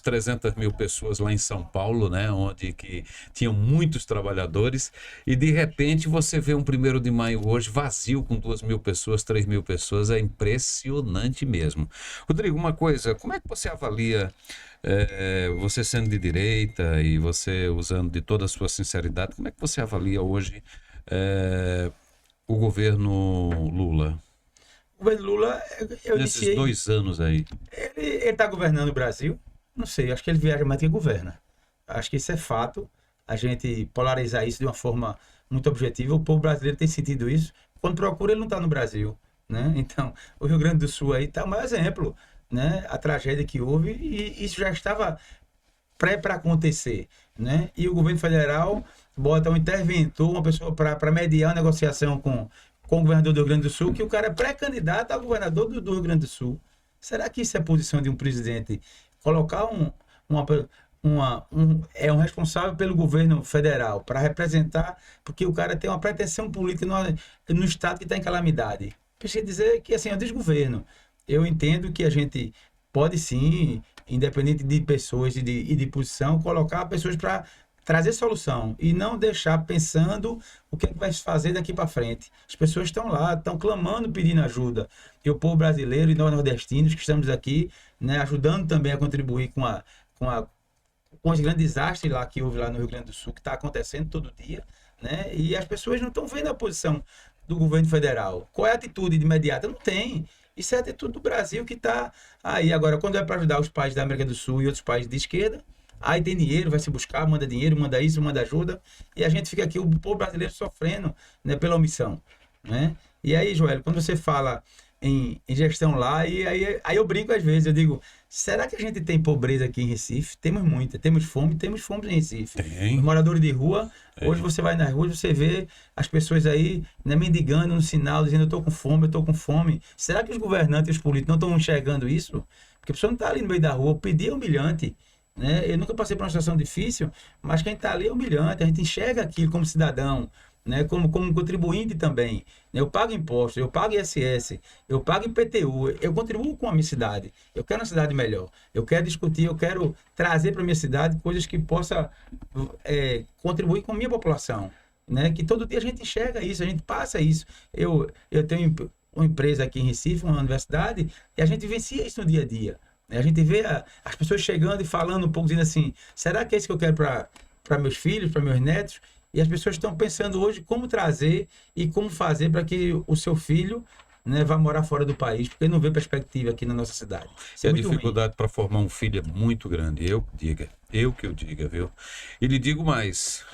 300 mil pessoas lá em São Paulo, né? Onde que tinham muitos trabalhadores, e de repente você vê um 1º de maio hoje vazio, com 2.000 pessoas, 3.000 pessoas, é impressionante mesmo. Rodrigo, uma coisa, como é que você avalia, você sendo de direita e você usando de toda a sua sinceridade, como é que você avalia hoje o governo Lula? O governo Lula, eu nesses disse... 2 anos aí. Ele está governando o Brasil? Não sei, acho que ele viaja mais do que governa. Acho que isso é fato. A gente polarizar isso de uma forma muito objetiva. O povo brasileiro tem sentido isso. Quando procura, ele não está no Brasil, né? Então, o Rio Grande do Sul aí está o maior exemplo, né? A tragédia que houve, e isso já estava para acontecer, né? E o governo federal bota um interventor, uma pessoa para mediar a negociação com o governador do Rio Grande do Sul, que o cara é pré-candidato a governador do Rio Grande do Sul. Será que isso é a posição de um presidente? Colocar um responsável pelo governo federal para representar, porque o cara tem uma pretensão política no estado que está em calamidade. Precisa dizer que, assim, é um desgoverno. Eu entendo que a gente pode sim, independente de pessoas e de posição, colocar pessoas para trazer solução e não deixar pensando o que vai se fazer daqui para frente. As pessoas estão lá, estão clamando, pedindo ajuda. E o povo brasileiro e nós nordestinos que estamos aqui, né, ajudando também a contribuir com os grandes desastres lá que houve lá no Rio Grande do Sul, que está acontecendo todo dia, né? E as pessoas não estão vendo a posição do governo federal. Qual é a atitude de imediata? Não tem. Isso é a atitude do Brasil que está aí. Agora, quando é para ajudar os países da América do Sul e outros países de esquerda, aí tem dinheiro, vai se buscar, manda dinheiro, manda isso, manda ajuda, e a gente fica aqui, o povo brasileiro sofrendo, né, pela omissão, né? E aí, Joel, quando você fala em gestão lá, e aí eu brinco às vezes, eu digo, será que a gente tem pobreza aqui em Recife? Temos muita, temos fome em Recife. Tem. Os moradores de rua, hoje você vai nas ruas, você vê as pessoas aí, né, mendigando no sinal, dizendo eu tô com fome. Será que os governantes e os políticos não estão enxergando isso? Porque a pessoa não está ali no meio da rua, pedir é humilhante, né? Eu nunca passei por uma situação difícil, mas quem está ali é humilhante, a gente enxerga aquilo como cidadão, né? Como contribuinte também. Eu pago impostos, eu pago ISS, eu pago IPTU, eu contribuo com a minha cidade. Eu quero uma cidade melhor. Eu quero discutir, eu quero trazer para a minha cidade coisas que possa contribuir com a minha população, né? Que todo dia a gente enxerga isso, a gente passa isso. Eu tenho uma empresa aqui em Recife, uma universidade, e a gente vivencia isso no dia a dia. A gente vê as pessoas chegando e falando um pouco, dizendo assim, será que é isso que eu quero para meus filhos, para meus netos? E as pessoas estão pensando hoje como trazer e como fazer para que o seu filho, né, vá morar fora do país, porque não vê perspectiva aqui na nossa cidade. Isso E é a muito ruim. dificuldade para formar um filho é muito grande, eu que eu diga, viu? E lhe digo mais,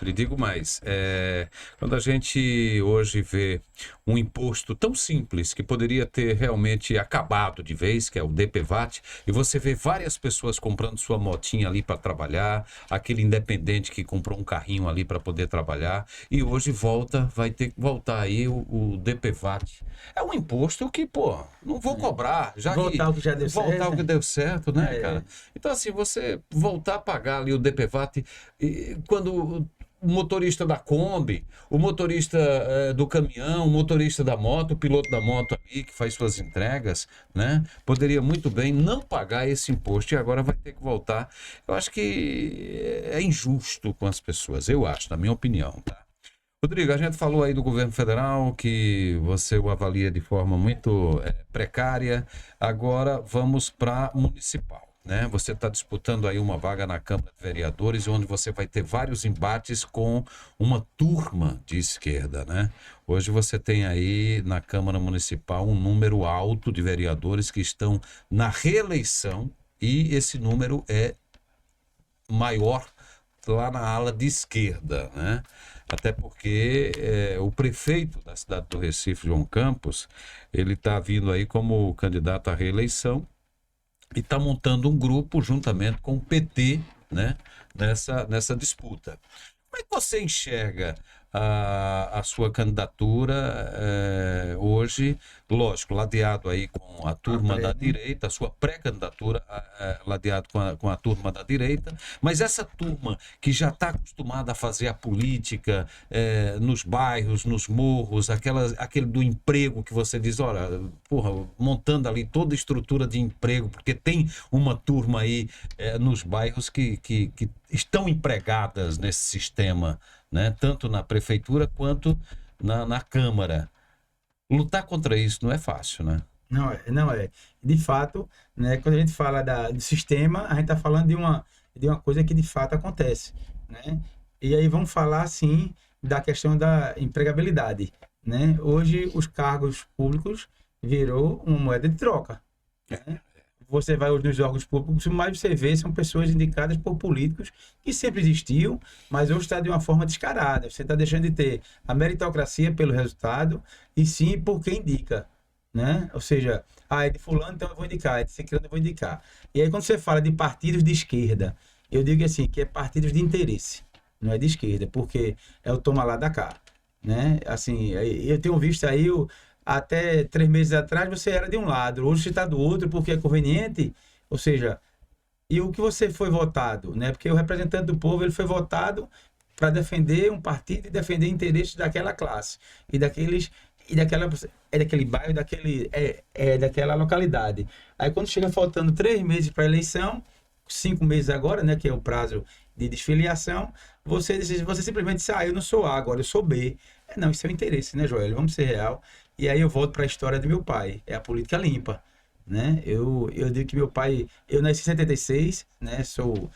quando a gente hoje vê um imposto tão simples que poderia ter realmente acabado de vez, que é o DPVAT, e você vê várias pessoas comprando sua motinha ali para trabalhar, aquele independente que comprou um carrinho ali para poder trabalhar, e hoje vai ter que voltar aí o DPVAT. É um imposto que, pô, não vou cobrar, já que Voltar ao que já deu voltar certo. ao que deu certo, né, É. cara? Então, assim, você voltar a pagar ali o DPVAT, quando o motorista da Kombi, o motorista do caminhão, o motorista da moto, o piloto da moto ali que faz suas entregas, né? Poderia muito bem não pagar esse imposto e agora vai ter que voltar. Eu acho que é injusto com as pessoas, eu acho, na minha opinião, tá? Rodrigo, a gente falou aí do governo federal que você o avalia de forma muito precária. Agora vamos para municipal, né? Você está disputando aí uma vaga na Câmara de Vereadores, onde você vai ter vários embates com uma turma de esquerda, né? Hoje você tem aí na Câmara Municipal um número alto de vereadores que estão na reeleição e esse número é maior lá na ala de esquerda, né? Até porque o prefeito da cidade do Recife, João Campos, ele está vindo aí como candidato à reeleição e está montando um grupo juntamente com o PT, né, nessa disputa. Como é que você enxerga a sua candidatura hoje, lógico, ladeado aí com a turma da direita, a sua pré-candidatura ladeado com a turma da direita, mas essa turma que já está acostumada a fazer a política nos bairros, nos morros, aquele do emprego que você diz, olha, porra, montando ali toda a estrutura de emprego, porque tem uma turma aí nos bairros que estão empregadas nesse sistema, né? Tanto na prefeitura quanto na Câmara. Lutar contra isso não é fácil, né? Não é. De fato, né, quando a gente fala do sistema, a gente está falando de uma coisa que de fato acontece, né? E aí vamos falar, sim, da questão da empregabilidade, né? Hoje, os cargos públicos virou uma moeda de troca, né? Você vai hoje nos órgãos públicos, o que mais você vê são pessoas indicadas por políticos que sempre existiu, mas hoje está de uma forma descarada. Você está deixando de ter a meritocracia pelo resultado e sim por quem indica, né? Ou seja, é de fulano, então eu vou indicar, é de ciclano, eu vou indicar. E aí quando você fala de partidos de esquerda, eu digo assim, que é partidos de interesse, não é de esquerda, porque é o toma lá da cá, né? Assim, eu tenho visto aí até 3 meses atrás você era de um lado, hoje você está do outro porque é conveniente, ou seja, e o que você foi votado, né? Porque o representante do povo ele foi votado para defender um partido e defender interesses daquela classe e daquele bairro, daquela localidade. Aí quando chega faltando 3 meses para a eleição, 5 meses agora, né, que é o prazo de desfiliação, você simplesmente diz, eu não sou A, agora eu sou B. Não, isso é o interesse, né, Joel? Vamos ser real. E aí eu volto para a história do meu pai, é a política limpa, né? Eu digo que meu pai, eu nasci em 76, né? Sou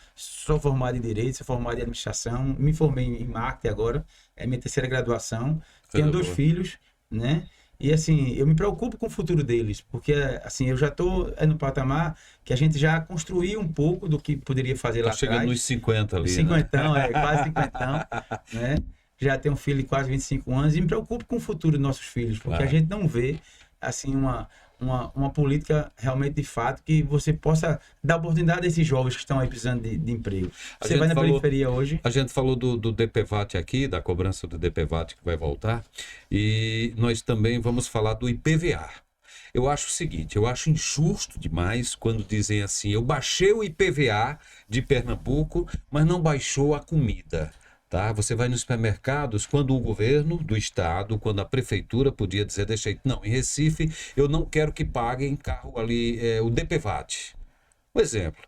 formado em Direito, sou formado em Administração, me formei em Marketing agora, é minha terceira graduação, tenho 2 filhos, né? E assim, eu me preocupo com o futuro deles, porque assim, eu já estou no patamar que a gente já construiu um pouco do que poderia fazer lá atrás. Chegando nos 50 ali, Cinquentão, quase cinquentão, né? Já tenho um filho de quase 25 anos e me preocupo com o futuro dos nossos filhos, porque a gente não vê, assim, uma política realmente de fato que você possa dar oportunidade a esses jovens que estão aí precisando de emprego. Você vai na periferia hoje... A gente falou do DPVAT aqui, da cobrança do DPVAT que vai voltar, e nós também vamos falar do IPVA. Eu acho o seguinte, eu acho injusto demais quando dizem assim, eu baixei o IPVA de Pernambuco, mas não baixou a comida. Tá? Você vai nos supermercados, quando o governo do estado, quando a prefeitura podia dizer, não, em Recife eu não quero que paguem carro ali, o DPVAT. Por exemplo,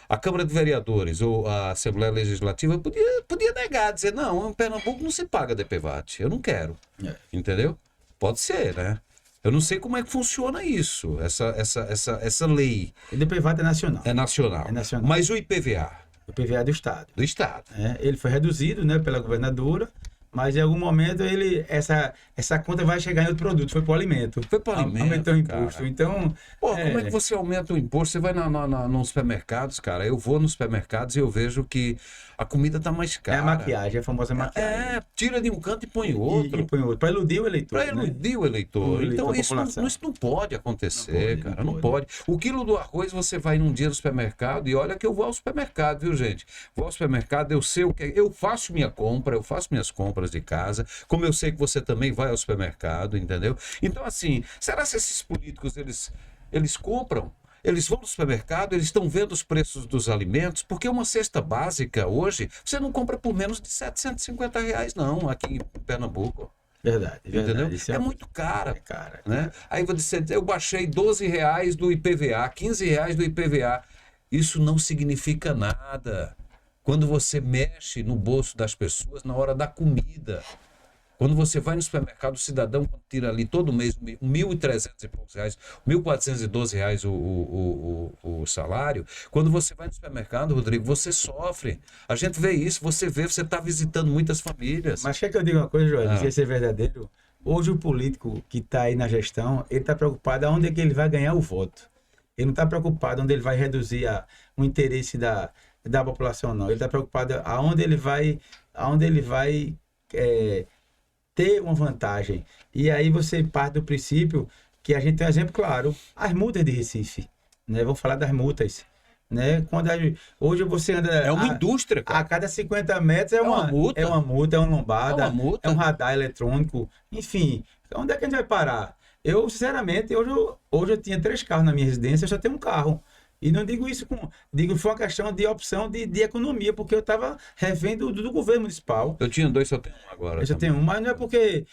a Câmara de Vereadores ou a Assembleia Legislativa podia negar, dizer, não, em Pernambuco não se paga DPVAT, eu não quero. Entendeu? Pode ser, né? Eu não sei como é que funciona isso, essa lei. O DPVAT é nacional. É nacional. É nacional. Mas o IPVA? O IPVA é do Estado. Do Estado. Ele foi reduzido, né, pela governadora, mas em algum momento essa conta vai chegar em outro produto. Foi para o alimento. Foi para o alimento, aumentou o imposto. cara. Então, Pô, como é que você aumenta o imposto? Você vai nos supermercados, cara. Eu vou nos supermercados e eu vejo que a comida tá mais cara. É a maquiagem, a famosa maquiagem. Tira de um canto e põe outro. E põe outro. Para iludir o eleitor. Para iludir o eleitor. Então isso não pode acontecer, cara. Não pode. O quilo do arroz, você vai num dia no supermercado e olha que eu vou ao supermercado, viu, gente? Vou ao supermercado, eu sei o que. Eu faço minha compra, eu faço minhas compras de casa, como eu sei que você também vai ao supermercado, entendeu? Então, assim, será que esses políticos, eles compram? Eles vão no supermercado, eles estão vendo os preços dos alimentos, porque uma cesta básica hoje, você não compra por menos de R$ 750, não, aqui em Pernambuco. Verdade. Entendeu? É muito cara. É cara. Né? Aí você diz, eu baixei R$ 12 do IPVA, R$ 15 do IPVA. Isso não significa nada. Quando você mexe no bolso das pessoas na hora da comida. Quando você vai no supermercado, o cidadão tira ali todo mês R$ 1.300 e poucos reais, R$ 1.412 o salário. Quando você vai no supermercado, Rodrigo, você sofre. A gente vê isso, você está visitando muitas famílias. Mas quer que eu diga uma coisa, Joel? Se isso é verdadeiro? Hoje o político que está aí na gestão, ele está preocupado aonde é que ele vai ganhar o voto. Ele não está preocupado onde ele vai reduzir o interesse da população, não. Ele está preocupado aonde ele vai ter uma vantagem. E aí você parte do princípio que a gente tem um exemplo claro, as multas de Recife, né? Vamos falar das multas, né? Hoje você anda... É uma indústria, cara. A cada 50 metros é uma multa. É uma multa, é uma lombada, é um radar eletrônico, enfim. Onde é que a gente vai parar? Eu, sinceramente, hoje eu tinha 3 carros na minha residência, eu só tenho um carro. E não digo isso digo que foi uma questão de opção de economia, porque eu estava refém do governo municipal. Eu tinha 2, só tenho um agora. Eu só tenho um, mas não é porque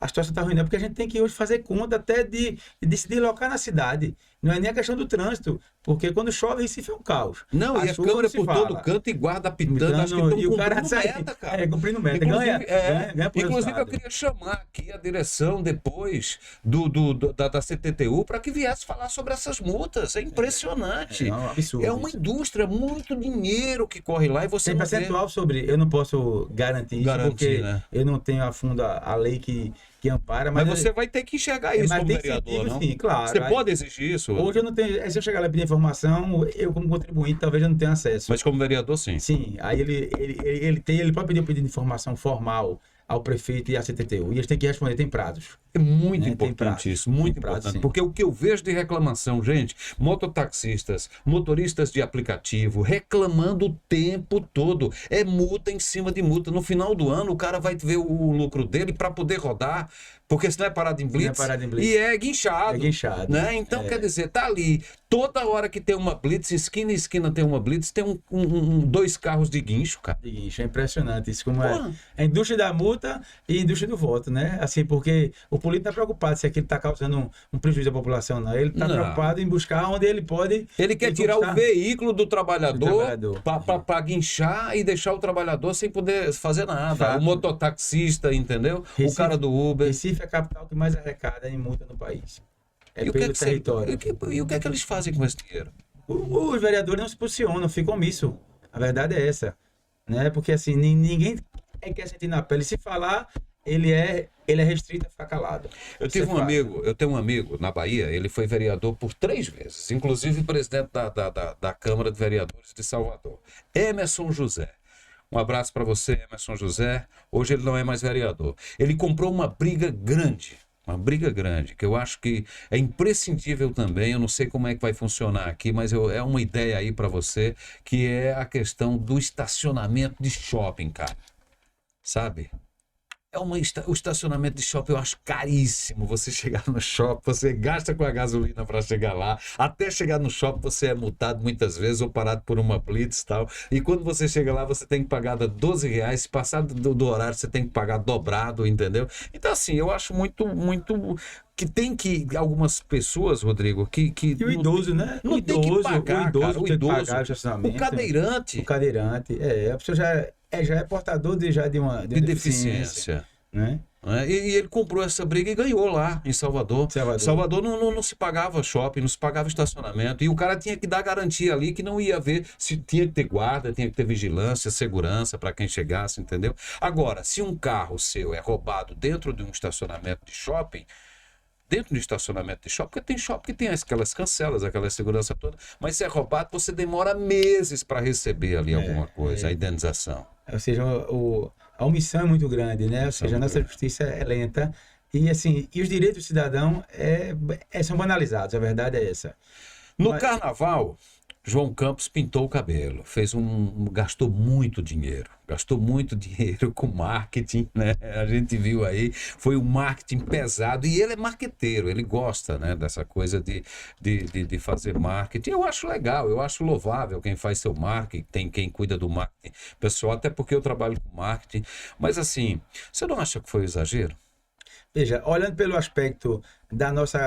a situação está ruim, não é porque a gente tem que hoje fazer conta até de se deslocar na cidade. Não é nem a questão do trânsito, porque quando chove, Recife é um caos. Não, e a câmera por todo canto e guarda pitando, acho que estão cumprindo meta, cara. Cumprindo meta. Ganha inclusive, eu queria chamar aqui a direção depois da CTTU para que viesse falar sobre essas multas. É impressionante. É um absurdo. É uma indústria, muito dinheiro que corre lá e você tem percentual sobre... Eu não posso garantir isso, porque né? Eu não tenho a fundo a lei que ampara. Mas você vai ter que enxergar isso como vereador, sentido, não? sim, claro. Você pode exigir isso? Hoje eu não tenho... Se eu chegar lá e pedir informação, eu como contribuinte talvez eu não tenha acesso. Mas como vereador, sim. Sim. Aí ele pode pedir um pedido de informação formal ao prefeito e à CTTU. E eles têm que responder, tem prazos. É muito importante isso, muito importante. Porque o que eu vejo de reclamação, gente, mototaxistas, motoristas de aplicativo, reclamando o tempo todo. É multa em cima de multa. No final do ano, o cara vai ver o lucro dele para poder rodar, porque senão é parado em blitz. E é guinchado. É guinchado. Né? Então, quer dizer, tá ali. Toda hora que tem uma blitz, esquina em esquina tem uma blitz, tem 2 carros de guincho, cara. De guincho, é impressionante isso. Como é a indústria da multa e a indústria do voto, né? Assim, porque o político está preocupado se aquilo está causando um prejuízo à população, não. Ele está preocupado em buscar onde ele pode... Ele quer tirar o veículo do trabalhador para guinchar e deixar o trabalhador sem poder fazer nada. Fato. O mototaxista, entendeu? Recife, o cara do Uber. Recife é a capital que mais arrecada em multa no país. É pelo território. E o que é que eles fazem com esse dinheiro? Os vereadores não se posicionam, ficam omissos. A verdade é essa. Né? Porque assim, ninguém quer sentir na pele. Se falar... Ele é restrito a ficar calado. Eu tenho um amigo na Bahia, ele foi vereador por 3 vezes, inclusive presidente da Câmara de Vereadores de Salvador. Emerson José. Um abraço para você, Emerson José. Hoje ele não é mais vereador. Ele comprou uma briga grande, que eu acho que é imprescindível também. Eu não sei como é que vai funcionar aqui, mas é uma ideia aí para você, que é a questão do estacionamento de shopping, cara. Sabe? O estacionamento de shopping eu acho caríssimo. Você chegar no shopping, você gasta com a gasolina para chegar lá. Até chegar no shopping, você é multado muitas vezes ou parado por uma blitz e tal. E quando você chega lá, você tem que pagar R$ 12. Se passar do horário, você tem que pagar dobrado, entendeu? Então, assim, eu acho muito que tem que algumas pessoas, Rodrigo, que E o idoso, né? não tem que pagar, cara. O tem que idoso, pagar o o estacionamento. cadeirante O cadeirante. A pessoa já é portador de uma de deficiência, deficiência. né? Né? E ele comprou essa briga e ganhou lá em Salvador. Salvador não se pagava shopping, não se pagava estacionamento. E o cara tinha que dar garantia ali que não ia haver, se tinha que ter guarda, tinha que ter vigilância, segurança para quem chegasse, entendeu? Agora, se um carro seu é roubado dentro de um estacionamento de shopping, porque tem shopping que tem aquelas cancelas, aquela segurança toda, mas se é roubado, você demora meses para receber ali alguma coisa, a indenização. Ou seja, a omissão é muito grande, né? Ou seja, a nossa justiça é lenta e assim, e os direitos do cidadão são banalizados, a verdade é essa. No carnaval, João Campos pintou o cabelo, gastou muito dinheiro com marketing, né? A gente viu aí, foi um marketing pesado e ele é marqueteiro, ele gosta, né, dessa coisa de fazer marketing. Eu acho legal, eu acho louvável quem faz seu marketing, tem quem cuida do marketing pessoal, até porque eu trabalho com marketing, mas assim, você não acha que foi exagero? Veja, olhando pelo aspecto da nossa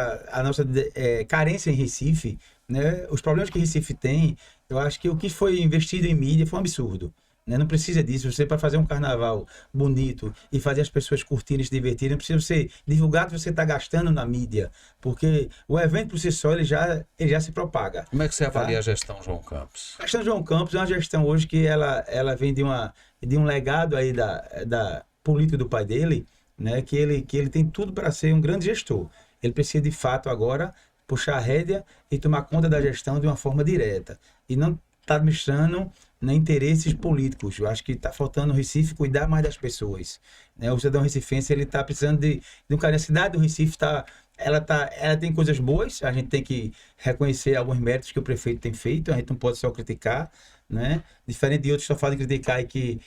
carência em Recife, né, os problemas que Recife tem, eu acho que o que foi investido em mídia foi um absurdo. Né? Não precisa disso. Você, para fazer um carnaval bonito e fazer as pessoas curtirem, se divertirem, não precisa você divulgar o que você está gastando na mídia, porque o evento por si só ele já se propaga. Como é que você avalia a gestão João Campos? A gestão João Campos é uma gestão hoje que ela vem de um legado aí da política do pai dele, né, que ele tem tudo para ser um grande gestor. Ele precisa, de fato, agora puxar a rédea e tomar conta da gestão de uma forma direta. E não está administrando, né, interesses políticos. Eu acho que está faltando no Recife cuidar mais das pessoas. Né? O cidadão recifense está precisando de um carinho. A cidade do Recife ela tem coisas boas, a gente tem que reconhecer alguns méritos que o prefeito tem feito, a gente não pode só criticar, né? Diferente de outros que só falam de criticar e que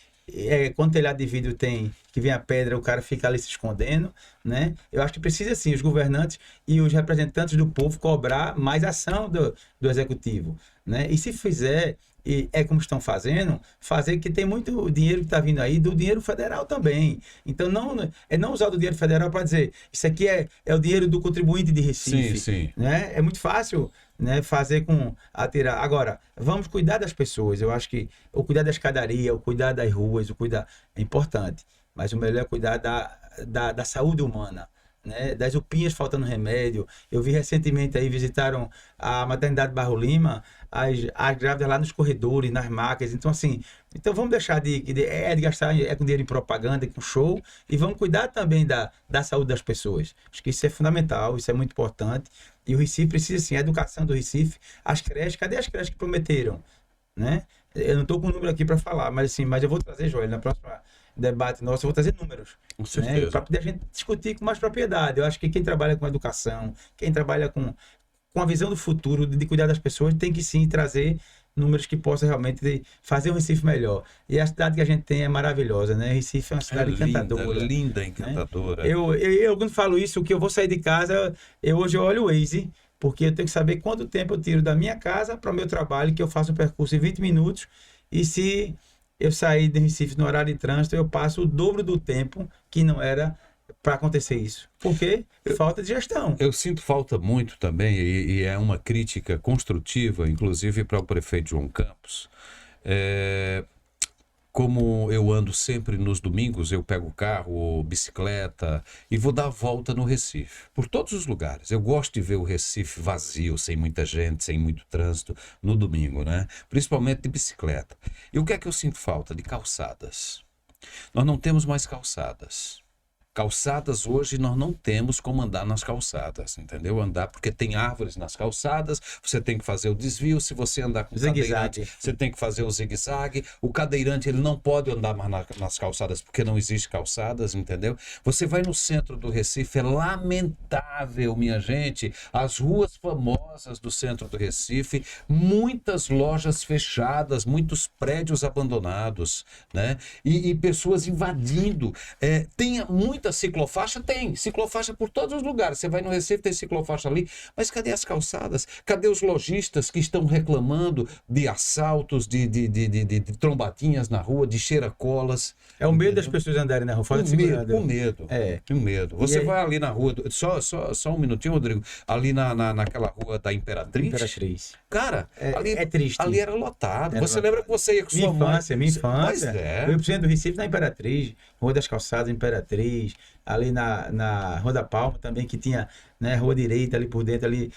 quando o telhado de vidro que vem a pedra, o cara fica ali se escondendo, né? Eu acho que precisa sim os governantes e os representantes do povo cobrar mais ação do executivo, né? E se fizer, e é como estão fazendo, fazer que tem muito dinheiro que está vindo aí do dinheiro federal também. Então não usar o dinheiro federal para dizer isso aqui é o dinheiro do contribuinte de Recife, sim. Né? É muito fácil, né, fazer atirar. Agora, vamos cuidar das pessoas. Eu acho que o cuidar da escadaria, o cuidar das ruas, o cuidar é importante. Mas o melhor é cuidar da saúde humana, né? Das UPIs faltando remédio. Eu vi recentemente aí, visitaram a maternidade Barro Lima, as grávidas lá nos corredores, nas macas. Então, assim, vamos deixar de gastar com dinheiro em propaganda, com show, e vamos cuidar também da saúde das pessoas. Acho que isso é fundamental, isso é muito importante. E o Recife precisa, sim, a educação do Recife, as creches, cadê as creches que prometeram? Né? Eu não estou com o número aqui para falar, mas eu vou trazer, Joel, na próxima debate nosso, eu vou trazer números. Com certeza. Né? Para poder a gente discutir com mais propriedade. Eu acho que quem trabalha com educação, quem trabalha com a visão do futuro, de cuidar das pessoas, tem que sim trazer números que possam realmente fazer o Recife melhor. E a cidade que a gente tem é maravilhosa, né? Recife é uma cidade encantadora. Linda, encantadora. Né? Eu quando falo isso, que eu vou sair de casa, hoje eu olho o Waze, porque eu tenho que saber quanto tempo eu tiro da minha casa para o meu trabalho, que eu faço um percurso em 20 minutos, e se eu sair de Recife no horário de trânsito, eu passo o dobro do tempo que não era para acontecer isso. Por quê? Falta de gestão. Eu sinto falta muito também, e é uma crítica construtiva, inclusive para o prefeito João Campos. Como eu ando sempre nos domingos, eu pego carro ou bicicleta e vou dar a volta no Recife, por todos os lugares. Eu gosto de ver o Recife vazio, sem muita gente, sem muito trânsito, no domingo, né? Principalmente de bicicleta. E o que é que eu sinto falta? De calçadas. Nós não temos mais calçadas. Calçadas hoje nós não temos como andar nas calçadas, entendeu? Andar porque tem árvores nas calçadas, você tem que fazer o desvio, se você andar com cadeirante, você tem que fazer o zigue-zague. O cadeirante ele não pode andar mais nas calçadas porque não existe calçadas, entendeu? Você vai no centro do Recife, é lamentável, minha gente, as ruas famosas do centro do Recife, muitas lojas fechadas, muitos prédios abandonados, né? E pessoas invadindo. Tem muita ciclofaixa? Tem. Ciclofaixa por todos os lugares. Você vai no Recife, tem ciclofaixa ali. Mas cadê as calçadas? Cadê os lojistas que estão reclamando de assaltos, de trombadinhas na rua, de cheiracolas? É o medo das pessoas andarem na rua. Fala de segurança. O medo. Você vai ali na rua, só um minutinho, Rodrigo, ali naquela rua da Imperatriz. Cara, ali, é triste. Ali era lotado. Você lembra que você ia com sua mãe? Minha infância. Pois é. Eu ia do Recife na Imperatriz, Rua das Calçadas, Imperatriz, ali na Rua da Palma também, que tinha, né, Rua Direita ali por dentro ali.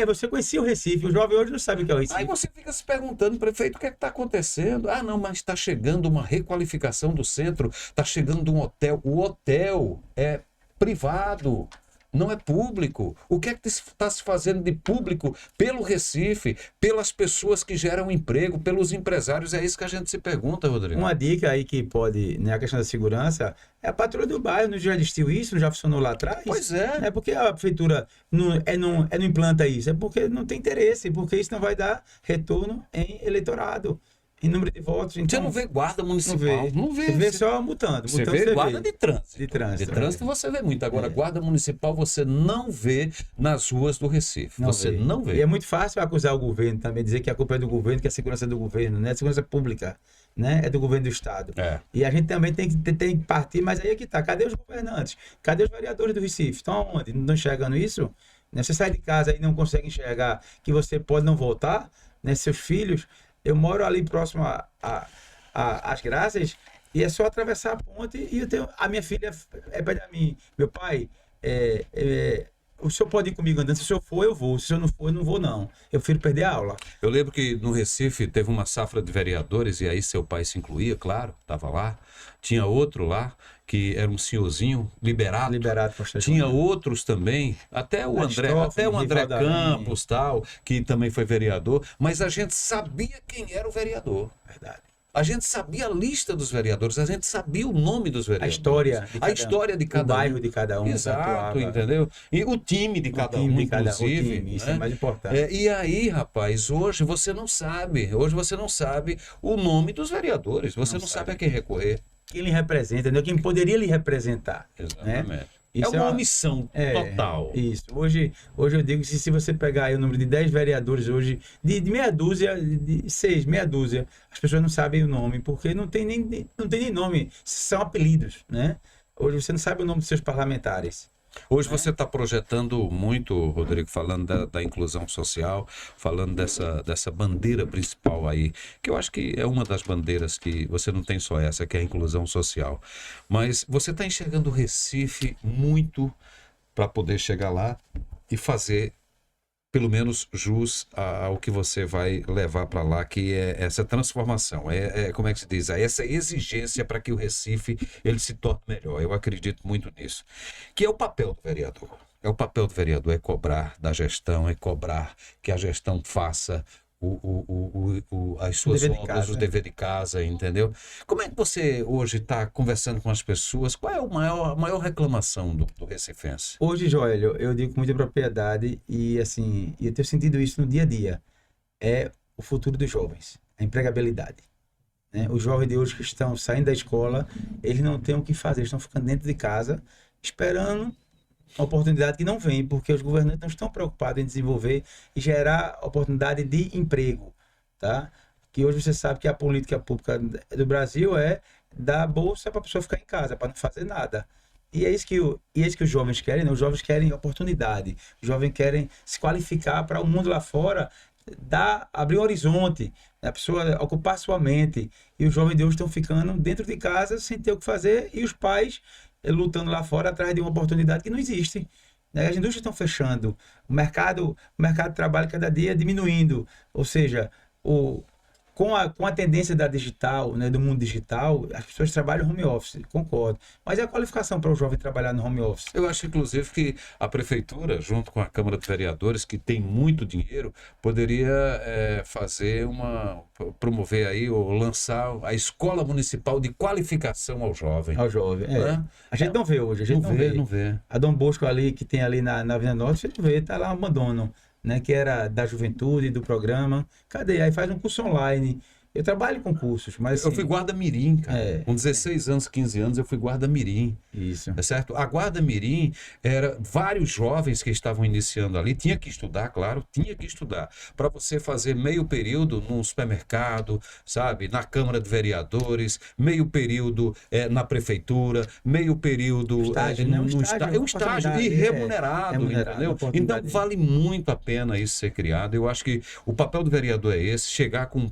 Você conhecia o Recife, o jovem hoje não sabe o que é o Recife. Aí você fica se perguntando, prefeito, o que é que está acontecendo? Ah, não, mas está chegando uma requalificação do centro, está chegando um hotel. O hotel é privado. Não é público. O que é que está se fazendo de público pelo Recife, pelas pessoas que geram emprego, pelos empresários? É isso que a gente se pergunta, Rodrigo. Uma dica aí que pode, né, a questão da segurança, é a patrulha do bairro. Não já existiu isso? Não já funcionou lá atrás? Pois é. É porque a prefeitura não implanta isso. É porque não tem interesse, porque isso não vai dar retorno em eleitorado, em número de votos. Então, você não vê guarda municipal. Não vê. Você vê só multando. Você vê guarda de trânsito. De trânsito. De trânsito você vê muito. Agora, guarda municipal você não vê nas ruas do Recife. Não vê. E é muito fácil acusar o governo também, dizer que a culpa é do governo, que a segurança é do governo, né? A segurança pública, né? É do governo do Estado. E a gente também tem que partir, mas aí é que tá. Cadê os governantes? Cadê os vereadores do Recife? Estão aonde? Não estão enxergando isso? Né? Você sai de casa e não consegue enxergar que você pode não voltar, né? Seus filhos... Eu moro ali próximo às Graças e é só atravessar a ponte e a minha filha é perto de mim. Meu pai, o senhor pode ir comigo andando? Se o senhor for, eu vou. Se o senhor não for, eu não vou, não. Eu prefiro perder a aula. Eu lembro que no Recife teve uma safra de vereadores e aí seu pai se incluía, claro, estava lá. Tinha outro lá que era um senhorzinho liberado. Tinha outros também, até o André Campos, tal, que também foi vereador, mas a gente sabia quem era o vereador. Verdade. A gente sabia a lista dos vereadores, a gente sabia o nome dos vereadores. A história de cada um. O bairro de cada um. Exato, entendeu? E o time de cada um, inclusive. Isso é mais importante. E aí, rapaz, hoje você não sabe o nome dos vereadores, você não sabe a quem recorrer. Quem lhe representa, entendeu? Quem poderia lhe representar. Exatamente. Né? É uma omissão total. Isso. Hoje eu digo que se você pegar aí o número de 10 vereadores hoje, de meia dúzia, meia dúzia, as pessoas não sabem o nome, porque não tem nem nome, são apelidos, né? Hoje você não sabe o nome dos seus parlamentares. Hoje você está projetando muito, Rodrigo, falando da inclusão social, falando dessa bandeira principal aí, que eu acho que é uma das bandeiras que você não tem só essa, que é a inclusão social. Mas você está enxergando o Recife muito para poder chegar lá e fazer pelo menos jus ao que você vai levar para lá, que é essa transformação, como é que se diz? Essa exigência para que o Recife ele se torne melhor. Eu acredito muito nisso. Que é o papel do vereador. O papel do vereador é cobrar da gestão, é cobrar que a gestão faça as suas obras, o dever de casa, entendeu? Como é que você hoje está conversando com as pessoas? Qual é a maior reclamação do recifense? Hoje, Joelho, eu digo com muita propriedade e assim, eu tenho sentido isso no dia a dia. É o futuro dos jovens, a empregabilidade. Né? Os jovens de hoje que estão saindo da escola, eles não têm o que fazer, eles estão ficando dentro de casa, esperando uma oportunidade que não vem, porque os governantes não estão preocupados em desenvolver e gerar oportunidade de emprego, tá? Que hoje você sabe que a política pública do Brasil é dar bolsa para a pessoa ficar em casa, para não fazer nada. E é isso que os jovens querem, né? Os jovens querem oportunidade, os jovens querem se qualificar para o mundo lá fora, abrir um horizonte, né? A pessoa ocupar sua mente. E os jovens de hoje estão ficando dentro de casa sem ter o que fazer e os pais lutando lá fora atrás de uma oportunidade que não existe. Né? As indústrias estão fechando, o mercado de trabalho cada dia diminuindo, ou seja, com a tendência da digital, né, do mundo digital, as pessoas trabalham home office, concordo. Mas é a qualificação para o jovem trabalhar no home office. Eu acho, inclusive, que a prefeitura, junto com a Câmara de Vereadores, que tem muito dinheiro, poderia promover aí ou lançar a Escola Municipal de Qualificação ao Jovem. Ao jovem, Né? A gente não vê hoje, a gente Não vê. A Dom Bosco ali, que tem ali na Avenida Norte, você não vê, tá lá um abandono, né? Que era da juventude, do programa. Cadê? Aí faz um curso online. Eu trabalho com cursos, mas Eu assim, fui guarda-mirim, cara. Com 16 anos, 15 anos, eu fui guarda-mirim. isso. Tá certo? A guarda-mirim era vários jovens que estavam iniciando ali. Tinha que estudar, claro, tinha que estudar. Para você fazer meio período num supermercado, sabe? Na Câmara de Vereadores, meio período na prefeitura, meio período Estágio, né? É um estágio e remunerado, entendeu? Então vale muito a pena isso ser criado. Eu acho que o papel do vereador é esse, chegar com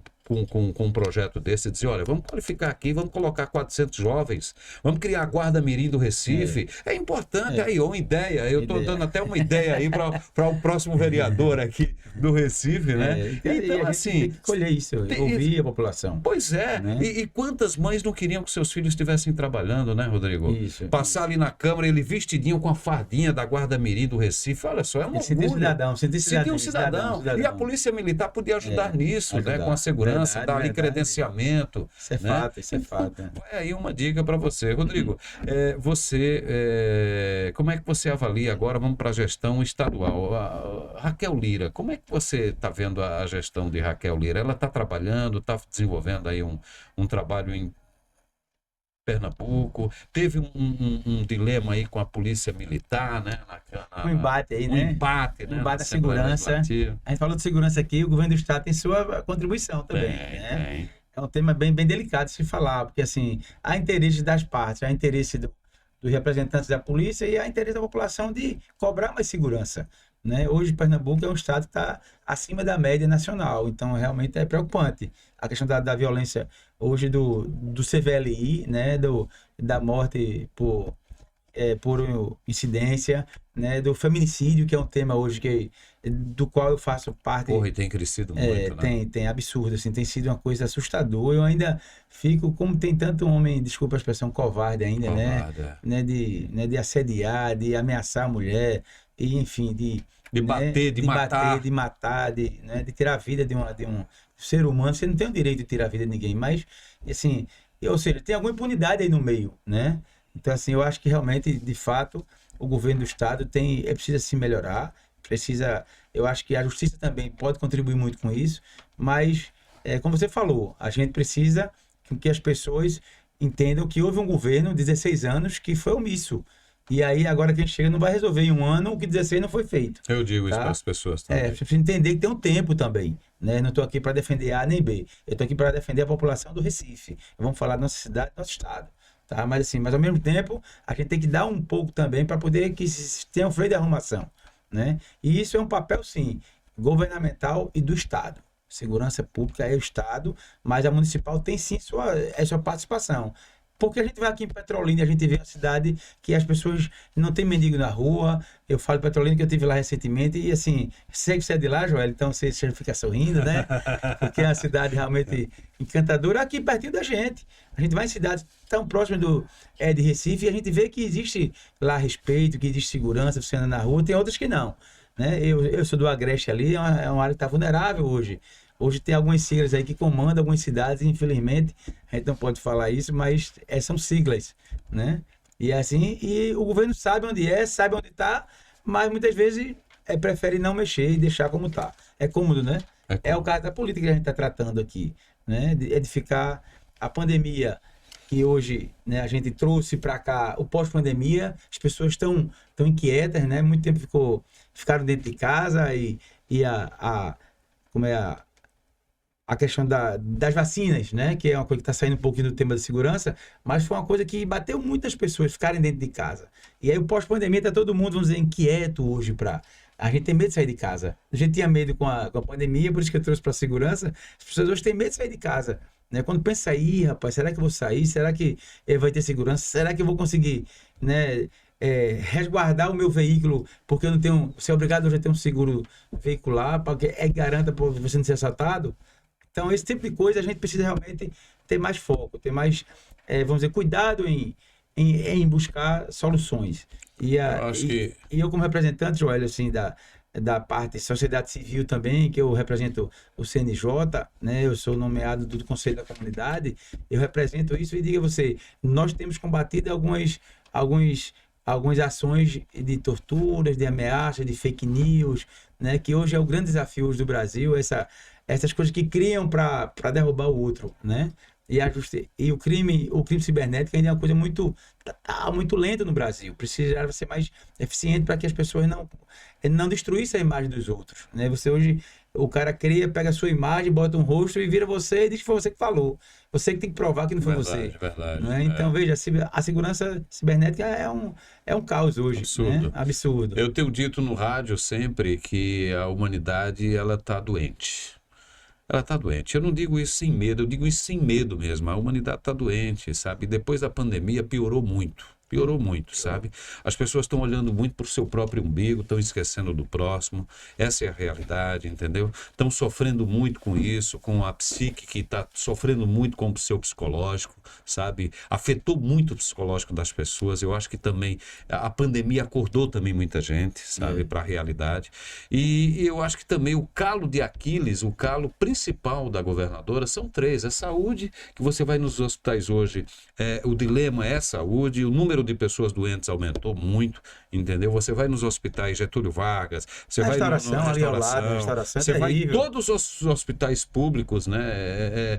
um projeto desse e dizer, olha, vamos qualificar aqui, vamos colocar 400 jovens, vamos criar a Guarda-Mirim do Recife. É importante, aí, uma ideia. Eu estou dando até uma ideia aí para o próximo vereador aqui do Recife, né? Então, assim, tem que colher isso, ouvir a população. Pois é, né? E quantas mães não queriam que seus filhos estivessem trabalhando, né, Rodrigo? Isso. Passar ali na Câmara, ele vestidinho com a fardinha da Guarda-Mirim do Recife, olha só, é um orgulho. Sentir um cidadão. E a Polícia Militar podia ajudar nisso, né, com a segurança. Dar ali credenciamento. Isso é fato, isso é fato. É aí uma dica para você. Rodrigo, como é que você avalia agora? Vamos para a gestão estadual. A Raquel Lira, como é que você está vendo a gestão de Raquel Lira? Ela está trabalhando, está desenvolvendo aí um trabalho em Pernambuco, teve um dilema aí com a polícia militar, né? Um embate aí, né? Um embate da segurança. A gente falou de segurança aqui, o governo do estado tem sua contribuição também, né? É um tema bem delicado de se falar, porque assim, há interesse das partes, há interesse dos representantes da polícia e há interesse da população de cobrar mais segurança, né? Hoje Pernambuco é um estado que está acima da média nacional, então realmente é preocupante a questão da violência hoje do CVLI, né? Da morte por incidência, né? Do feminicídio, que é um tema hoje do qual eu faço parte. Porra, e tem crescido muito, né? Tem absurdo, assim, tem sido uma coisa assustadora. Eu ainda fico, como tem tanto homem, desculpa a expressão, covarde ainda, né? De assediar, de ameaçar a mulher, e, enfim, de bater, de matar, de tirar a vida de um ser humano. Você não tem o direito de tirar a vida de ninguém, mas, assim, ou seja, tem alguma impunidade aí no meio, né? Então, assim, eu acho que realmente, de fato, o governo do estado precisa se melhorar, eu acho que a justiça também pode contribuir muito com isso, mas, como você falou, a gente precisa que as pessoas entendam que houve um governo de 16 anos que foi omisso. E aí, agora que a gente chega, não vai resolver em um ano o que 16 não foi feito. Eu digo isso para as pessoas também. Você precisa entender que tem um tempo também, né? Não estou aqui para defender A nem B. Eu estou aqui para defender a população do Recife. Vamos falar da nossa cidade, do nosso estado. Tá? Mas ao mesmo tempo, a gente tem que dar um pouco também para poder que tenha um freio de arrumação, né? E isso é um papel, sim, governamental e do Estado. Segurança pública é o Estado, mas a municipal tem, sim, sua participação. Porque a gente vai aqui em Petrolina, a gente vê uma cidade que as pessoas não tem mendigo na rua. Eu falo de Petrolina que eu estive lá recentemente e, assim, sei que você é de lá, Joel, então você fica sorrindo, né? Porque é uma cidade realmente encantadora, aqui pertinho da gente. A gente vai em cidades tão próximas de Recife e a gente vê que existe lá respeito, que existe segurança, você anda na rua, tem outras que não, né? Eu sou do Agreste ali, é uma área que está vulnerável hoje. Hoje tem algumas siglas aí que comandam algumas cidades, infelizmente, a gente não pode falar isso, mas são siglas, né? E assim, o governo sabe onde sabe onde está, mas muitas vezes prefere não mexer e deixar como está. É cômodo, né? É o caso da política que a gente está tratando aqui, né? De edificar a pandemia, que hoje, né, a gente trouxe para cá o pós-pandemia, as pessoas estão inquietas, né? Muito tempo ficaram dentro de casa e a questão das vacinas, né? Que é uma coisa que está saindo um pouquinho do tema de segurança, mas foi uma coisa que bateu muitas pessoas ficarem dentro de casa. E aí o pós-pandemia está todo mundo, vamos dizer, inquieto hoje a gente tem medo de sair de casa. A gente tinha medo com a pandemia, por isso que eu trouxe para a segurança. As pessoas hoje têm medo de sair de casa, né? Quando pensa aí, rapaz, será que eu vou sair? Será que vai ter segurança? Será que eu vou conseguir, né, resguardar o meu veículo? Porque eu não tenho... Você é obrigado hoje a ter um seguro veicular, porque garanta para você não ser assaltado. Então, esse tipo de coisa a gente precisa realmente ter mais foco, ter mais, vamos dizer, cuidado em buscar soluções. Eu acho que E eu, como representante, Joel, assim, da parte sociedade civil também, que eu represento o CNJ, né? Eu sou nomeado do Conselho da Comunidade, eu represento isso e digo a você, nós temos combatido algumas ações de torturas, de ameaças, de fake news, né? Que hoje é o grande desafio hoje do Brasil, essas coisas que criam para derrubar o outro, né? E o crime cibernético ainda é uma coisa muito lenta no Brasil. Precisa ser mais eficiente para que as pessoas não destruíssem a imagem dos outros, né? Você hoje, o cara pega a sua imagem, bota um rosto e vira você e diz que foi você que falou. Você que tem que provar que não foi você. Verdade. Né? Então, veja, a segurança cibernética é um caos hoje. Absurdo. Né? Absurdo. Eu tenho dito no rádio sempre que a humanidade, ela está doente. Ela está doente. Eu não digo isso sem medo, eu digo isso sem medo mesmo. A humanidade está doente, sabe? Depois da pandemia piorou muito. Piorou muito, sabe? As pessoas estão olhando muito para o seu próprio umbigo, estão esquecendo do próximo. Essa é a realidade, entendeu? Estão sofrendo muito com isso, com a psique que está sofrendo muito com o seu psicológico, sabe? Afetou muito o psicológico das pessoas. Eu acho que também a pandemia acordou também muita gente, sabe? Para a realidade. E eu acho que também o calo de Aquiles, o calo principal da governadora são três. É saúde, que você vai nos hospitais hoje, o dilema é saúde, o número de pessoas doentes aumentou muito, entendeu? Você vai nos hospitais Getúlio Vargas, você vai no restauração você vai em terrível. todos os hospitais públicos, né?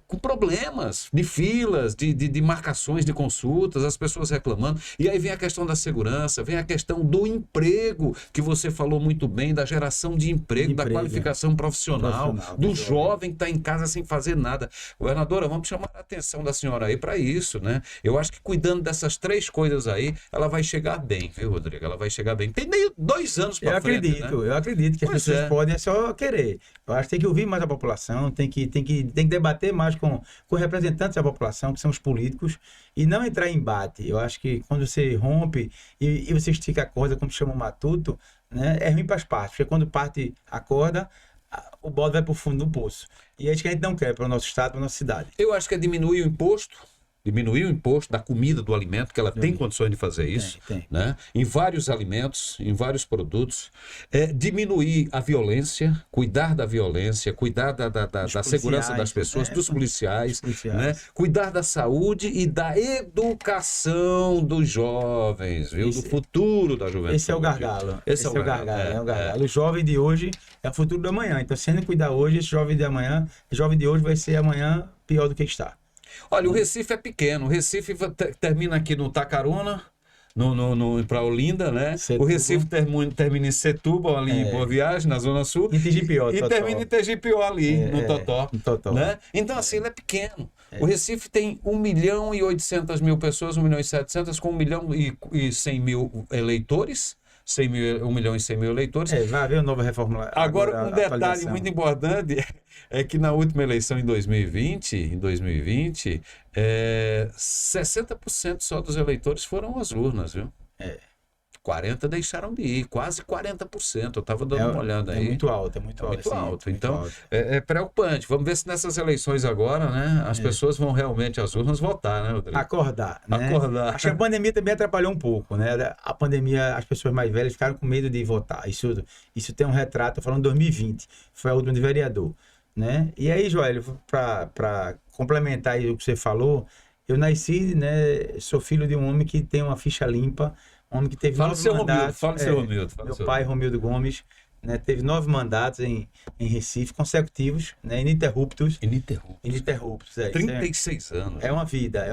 Com problemas de filas, de marcações de consultas, as pessoas reclamando. E aí vem a questão da segurança, vem a questão do emprego, que você falou muito bem, da geração de emprego, da qualificação profissional, do jovem que está em casa sem fazer nada. Governadora, vamos chamar a atenção da senhora aí para isso, né? Eu acho que cuidando dessas três coisas aí, ela vai chegar bem, viu, Rodrigo? Ela vai chegar bem. Tem meio 2 anos para frente, né? Eu acredito que as pessoas podem só querer. Eu acho que tem que ouvir mais a população, tem que debater mais com representantes da população, que são os políticos, e não entrar em embate. Eu acho que quando você rompe e você estica a corda, como chama o matuto, né, é ruim para as partes, porque quando parte a corda, o bode vai para o fundo do poço. E é isso que a gente não quer para o nosso estado, para a nossa cidade. Eu acho que é diminuir o imposto da comida, do alimento, que ela tem condições de fazer isso, né? Em vários alimentos, em vários produtos. Diminuir a violência, cuidar da violência, cuidar da segurança das pessoas, dos policiais, né? Cuidar da saúde e da educação dos jovens, viu? Do futuro da juventude. Esse é o gargalo. Esse é o gargalo. O jovem de hoje é o futuro do amanhã. Então, se não cuidar hoje, esse jovem de hoje vai ser amanhã pior do que está. Olha, o Recife é pequeno. O Recife termina aqui no Tacaruna, para Olinda, né? Setúbal. O Recife termina em Setúbal, ali em Boa Viagem, na Zona Sul. E Tegipió, e termina em Tegipió, ali, no Totó. Né? Então, assim, ele é pequeno. O Recife tem 1.800.000 pessoas, 1.700.000, com 1.100.000 eleitores. 1.100.000 eleitores. Vai haver uma nova reforma. Agora, um detalhe muito importante é que na última eleição em 2020, 60% só dos eleitores foram às urnas, viu? 40% deixaram de ir, quase 40%. Eu estava dando uma olhada aí. É muito alto. Então, é preocupante. Vamos ver se nessas eleições agora, né, as pessoas vão realmente às urnas votar, né, Rodrigo? Acordar. Acordar. Acho que a pandemia também atrapalhou um pouco, né? A pandemia, as pessoas mais velhas ficaram com medo de votar. Isso tem um retrato, falando de 2020, foi a última de vereador, né? E aí, Joel, para complementar aí o que você falou, eu nasci, né, sou filho de um homem que tem uma ficha limpa, um homem que teve 9 mandatos. Fala do seu Romildo. Meu pai, Romildo Gomes, né, teve 9 mandatos em Recife, consecutivos, né, ininterruptos. 36 anos. É uma vida.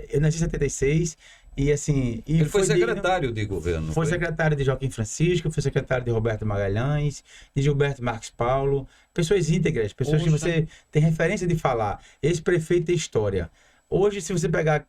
Eu nasci em 76 e assim... Ele foi secretário de governo. Foi secretário de Joaquim Francisco, foi secretário de Roberto Magalhães, de Gilberto Marques Paulo, pessoas íntegras, pessoas que você tem referência de falar. Esse prefeito tem história. Hoje, se você pegar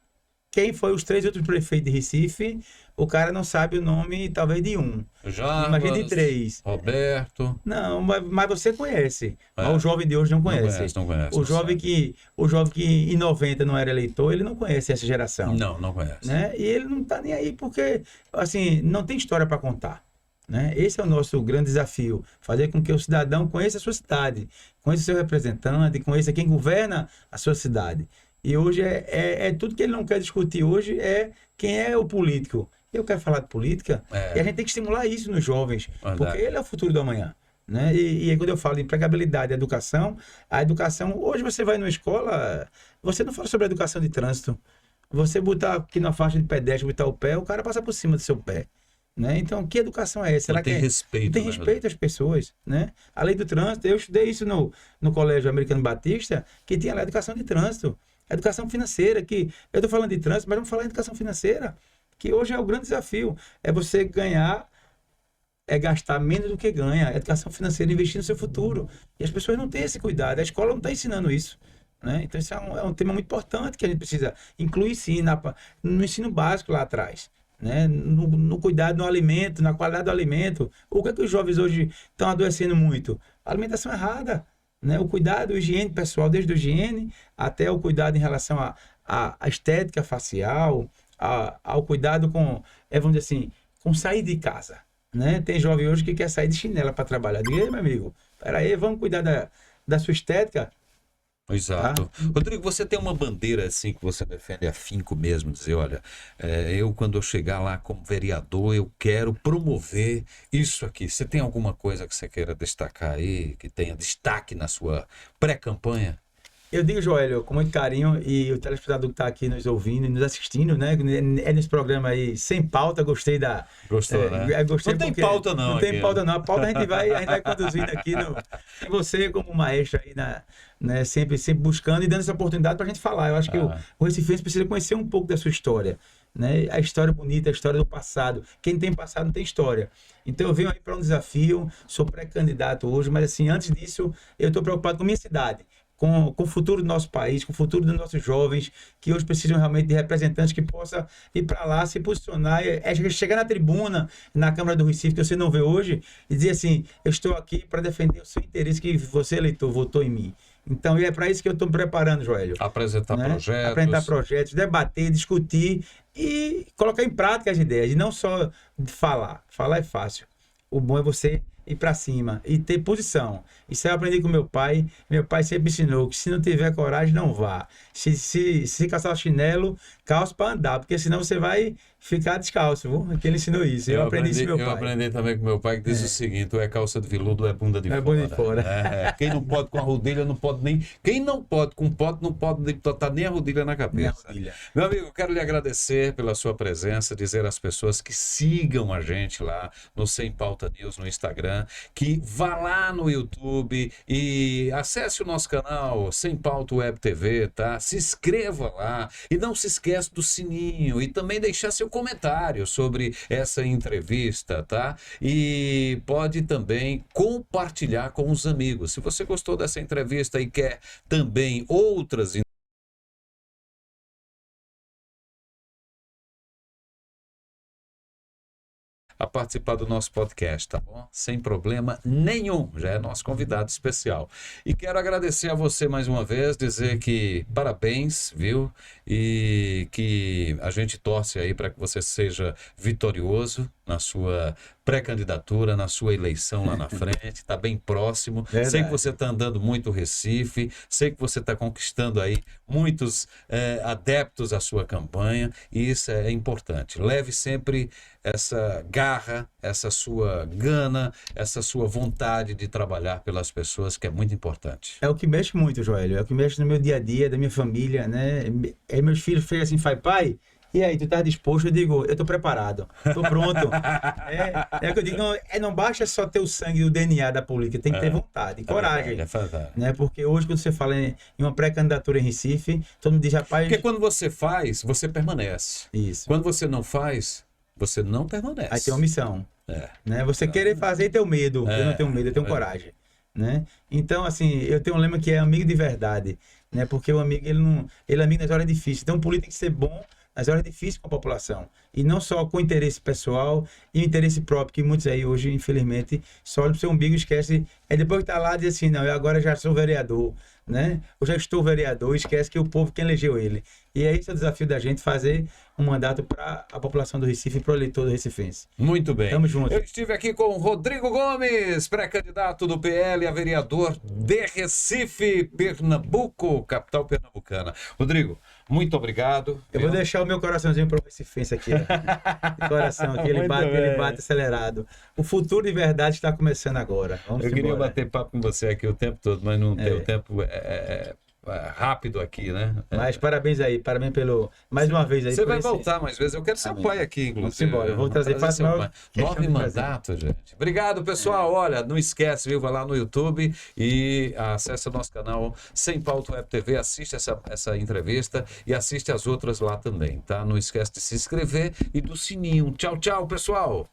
quem foi os 3 outros prefeitos de Recife, o cara não sabe o nome, talvez, de um. Imagina de 3. Roberto. Não, mas você conhece. Mas o jovem de hoje não conhece. Não conhece. O jovem que em 90 não era eleitor, ele não conhece essa geração. Não conhece. Né? E ele não tá nem aí porque, assim, não tem história para contar. né? Esse é o nosso grande desafio, fazer com que o cidadão conheça a sua cidade, conheça o seu representante, conheça quem governa a sua cidade. E hoje é tudo que ele não quer discutir hoje é quem é o político. Eu quero falar de política e a gente tem que estimular isso nos jovens, porque ele é o futuro do amanhã. Né? E aí quando eu falo em empregabilidade e educação, a educação, hoje você vai numa escola, você não fala sobre a educação de trânsito. Você botar aqui na faixa de pedestre, botar o pé, o cara passa por cima do seu pé. Né? Então, que educação é essa? Será tem respeito, tem respeito às pessoas, né? A lei do trânsito, eu estudei isso no Colégio Americano Batista, que tinha lá a educação de trânsito, a educação financeira, que eu estou falando de trânsito, mas vamos falar de educação financeira, que hoje é o grande desafio, é você ganhar, é gastar menos do que ganha, a educação financeira, investir no seu futuro. E as pessoas não têm esse cuidado, a escola não está ensinando isso. Né? Então, isso é um tema muito importante que a gente precisa incluir, sim, no ensino básico lá atrás. Né? No cuidado no alimento, na qualidade do alimento. O que é que os jovens hoje estão adoecendo muito? A alimentação errada, né? O cuidado, a higiene pessoal, desde a higiene até o cuidado em relação à estética facial, ao cuidado com, vamos dizer assim, com sair de casa. Né? Tem jovem hoje que quer sair de chinela para trabalhar. Diga, ei, meu amigo, peraí, vamos cuidar da sua estética. Exato. Tá? Rodrigo, você tem uma bandeira assim que você defende afinco mesmo, dizer, olha, eu quando eu chegar lá como vereador, eu quero promover isso aqui. Você tem alguma coisa que você queira destacar aí, que tenha destaque na sua pré-campanha? Eu digo, Joelho, com muito carinho, e o telespectador que está aqui nos ouvindo e nos assistindo, né? É nesse programa aí, sem pauta, gostei da... Gostou, né? Gostei não tem pauta não. Não tem pauta não. A pauta a gente vai conduzindo aqui. E você, como maestro aí, né, sempre buscando e dando essa oportunidade para a gente falar. Eu acho que o recifense precisa conhecer um pouco da sua história. Né? A história bonita, a história do passado. Quem não tem passado não tem história. Então eu venho aí para um desafio, sou pré-candidato hoje, mas assim, antes disso, eu estou preocupado com a minha cidade. Com o futuro do nosso país, com o futuro dos nossos jovens, que hoje precisam realmente de representantes que possam ir para lá, se posicionar, chegar na tribuna, na Câmara do Recife, que você não vê hoje, e dizer assim, eu estou aqui para defender o seu interesse, que você, eleitor, votou em mim. Então, é para isso que eu estou me preparando, Joelho. Apresentar projetos. Apresentar projetos, debater, discutir e colocar em prática as ideias, e não só falar. Falar é fácil. O bom é você ir para cima e ter posição. Isso eu aprendi com meu pai. Meu pai sempre me ensinou que se não tiver coragem, não vá. Se calçar o chinelo, calça para andar, porque senão você vai ficar descalço, viu? Porque ele ensinou isso. Eu aprendi isso com meu pai. Eu aprendi também com meu pai que diz o seguinte: ou é calça de veludo ou é bunda de fora. É bunda de fora. Quem não pode com a rodilha não pode nem. Quem não pode com pote não pode botar nem a rodilha na cabeça. Meu amigo, quero lhe agradecer pela sua presença, dizer às pessoas que sigam a gente lá no Sem Pauta News no Instagram, que vá lá no YouTube e acesse o nosso canal Sem Pauta Web TV, tá? Se inscreva lá e não se esqueça do sininho e também deixar seu comentário sobre essa entrevista, tá? E pode também compartilhar com os amigos. Se você gostou dessa entrevista e quer também outras a participar do nosso podcast, tá bom? Sem problema nenhum, já é nosso convidado especial. E quero agradecer a você mais uma vez, dizer que parabéns, viu? E que a gente torce aí para que você seja vitorioso na sua pré-candidatura, na sua eleição lá na frente, está bem próximo. Verdade. Sei que você está andando muito Recife, sei que você está conquistando aí muitos adeptos à sua campanha, e isso é importante. Leve sempre essa garra, essa sua gana, essa sua vontade de trabalhar pelas pessoas, que é muito importante. É o que mexe muito, Joelho, é o que mexe no meu dia a dia, da minha família, né? Meus filhos fazem assim, pai, e aí, tu tá disposto? Eu digo, eu tô preparado, tô pronto. É que eu digo, não basta só ter o sangue e o DNA da política, tem que ter vontade, coragem. Verdade. Né? Porque hoje, quando você fala em uma pré-candidatura em Recife, todo mundo diz, rapaz... Porque quando você faz, você permanece. Isso. Quando você não faz, você não permanece. Aí tem uma missão. Né? Você querer fazer e ter o medo. Eu não tenho medo, eu tenho coragem. Né? Então, assim, eu tenho um lema que é amigo de verdade. Né? Porque o amigo, ele é amigo nas horas difíceis. Então, o político tem que ser bom nas horas difíceis com a população. E não só com interesse pessoal e interesse próprio, que muitos aí hoje, infelizmente, só olham para o seu umbigo e esquece. É depois que está lá, diz assim, não, eu agora já sou vereador, né? Eu já estou vereador, esquece que o povo quem elegeu ele. E é esse o desafio da gente, fazer um mandato para a população do Recife e para o eleitor do recifense. Muito bem. Tamo junto. Eu estive aqui com o Rodrigo Gomes, pré-candidato do PL a vereador de Recife, Pernambuco, capital pernambucana. Rodrigo, muito obrigado. Eu vou deixar o meu coraçãozinho para o recifense aqui. Ó. De coração aqui, ele bate acelerado. O futuro de verdade está começando agora. Vamos Eu queria embora. bater papo com você aqui o tempo todo, mas não tem o tempo rápido aqui, né? Mas parabéns aí, parabéns pelo... Mais uma vez aí. Você por vai esse... voltar mais vezes. Eu quero ser o pai aqui, inclusive. Vamos embora. Eu vou trazer seu maior... pai. 9 mandatos, gente. Obrigado, pessoal. Olha, não esquece, viu? Vai lá no YouTube e acesse o nosso canal Sem Pauta Web TV. Assiste essa entrevista e assiste as outras lá também, tá? Não esquece de se inscrever e do sininho. Tchau, tchau, pessoal.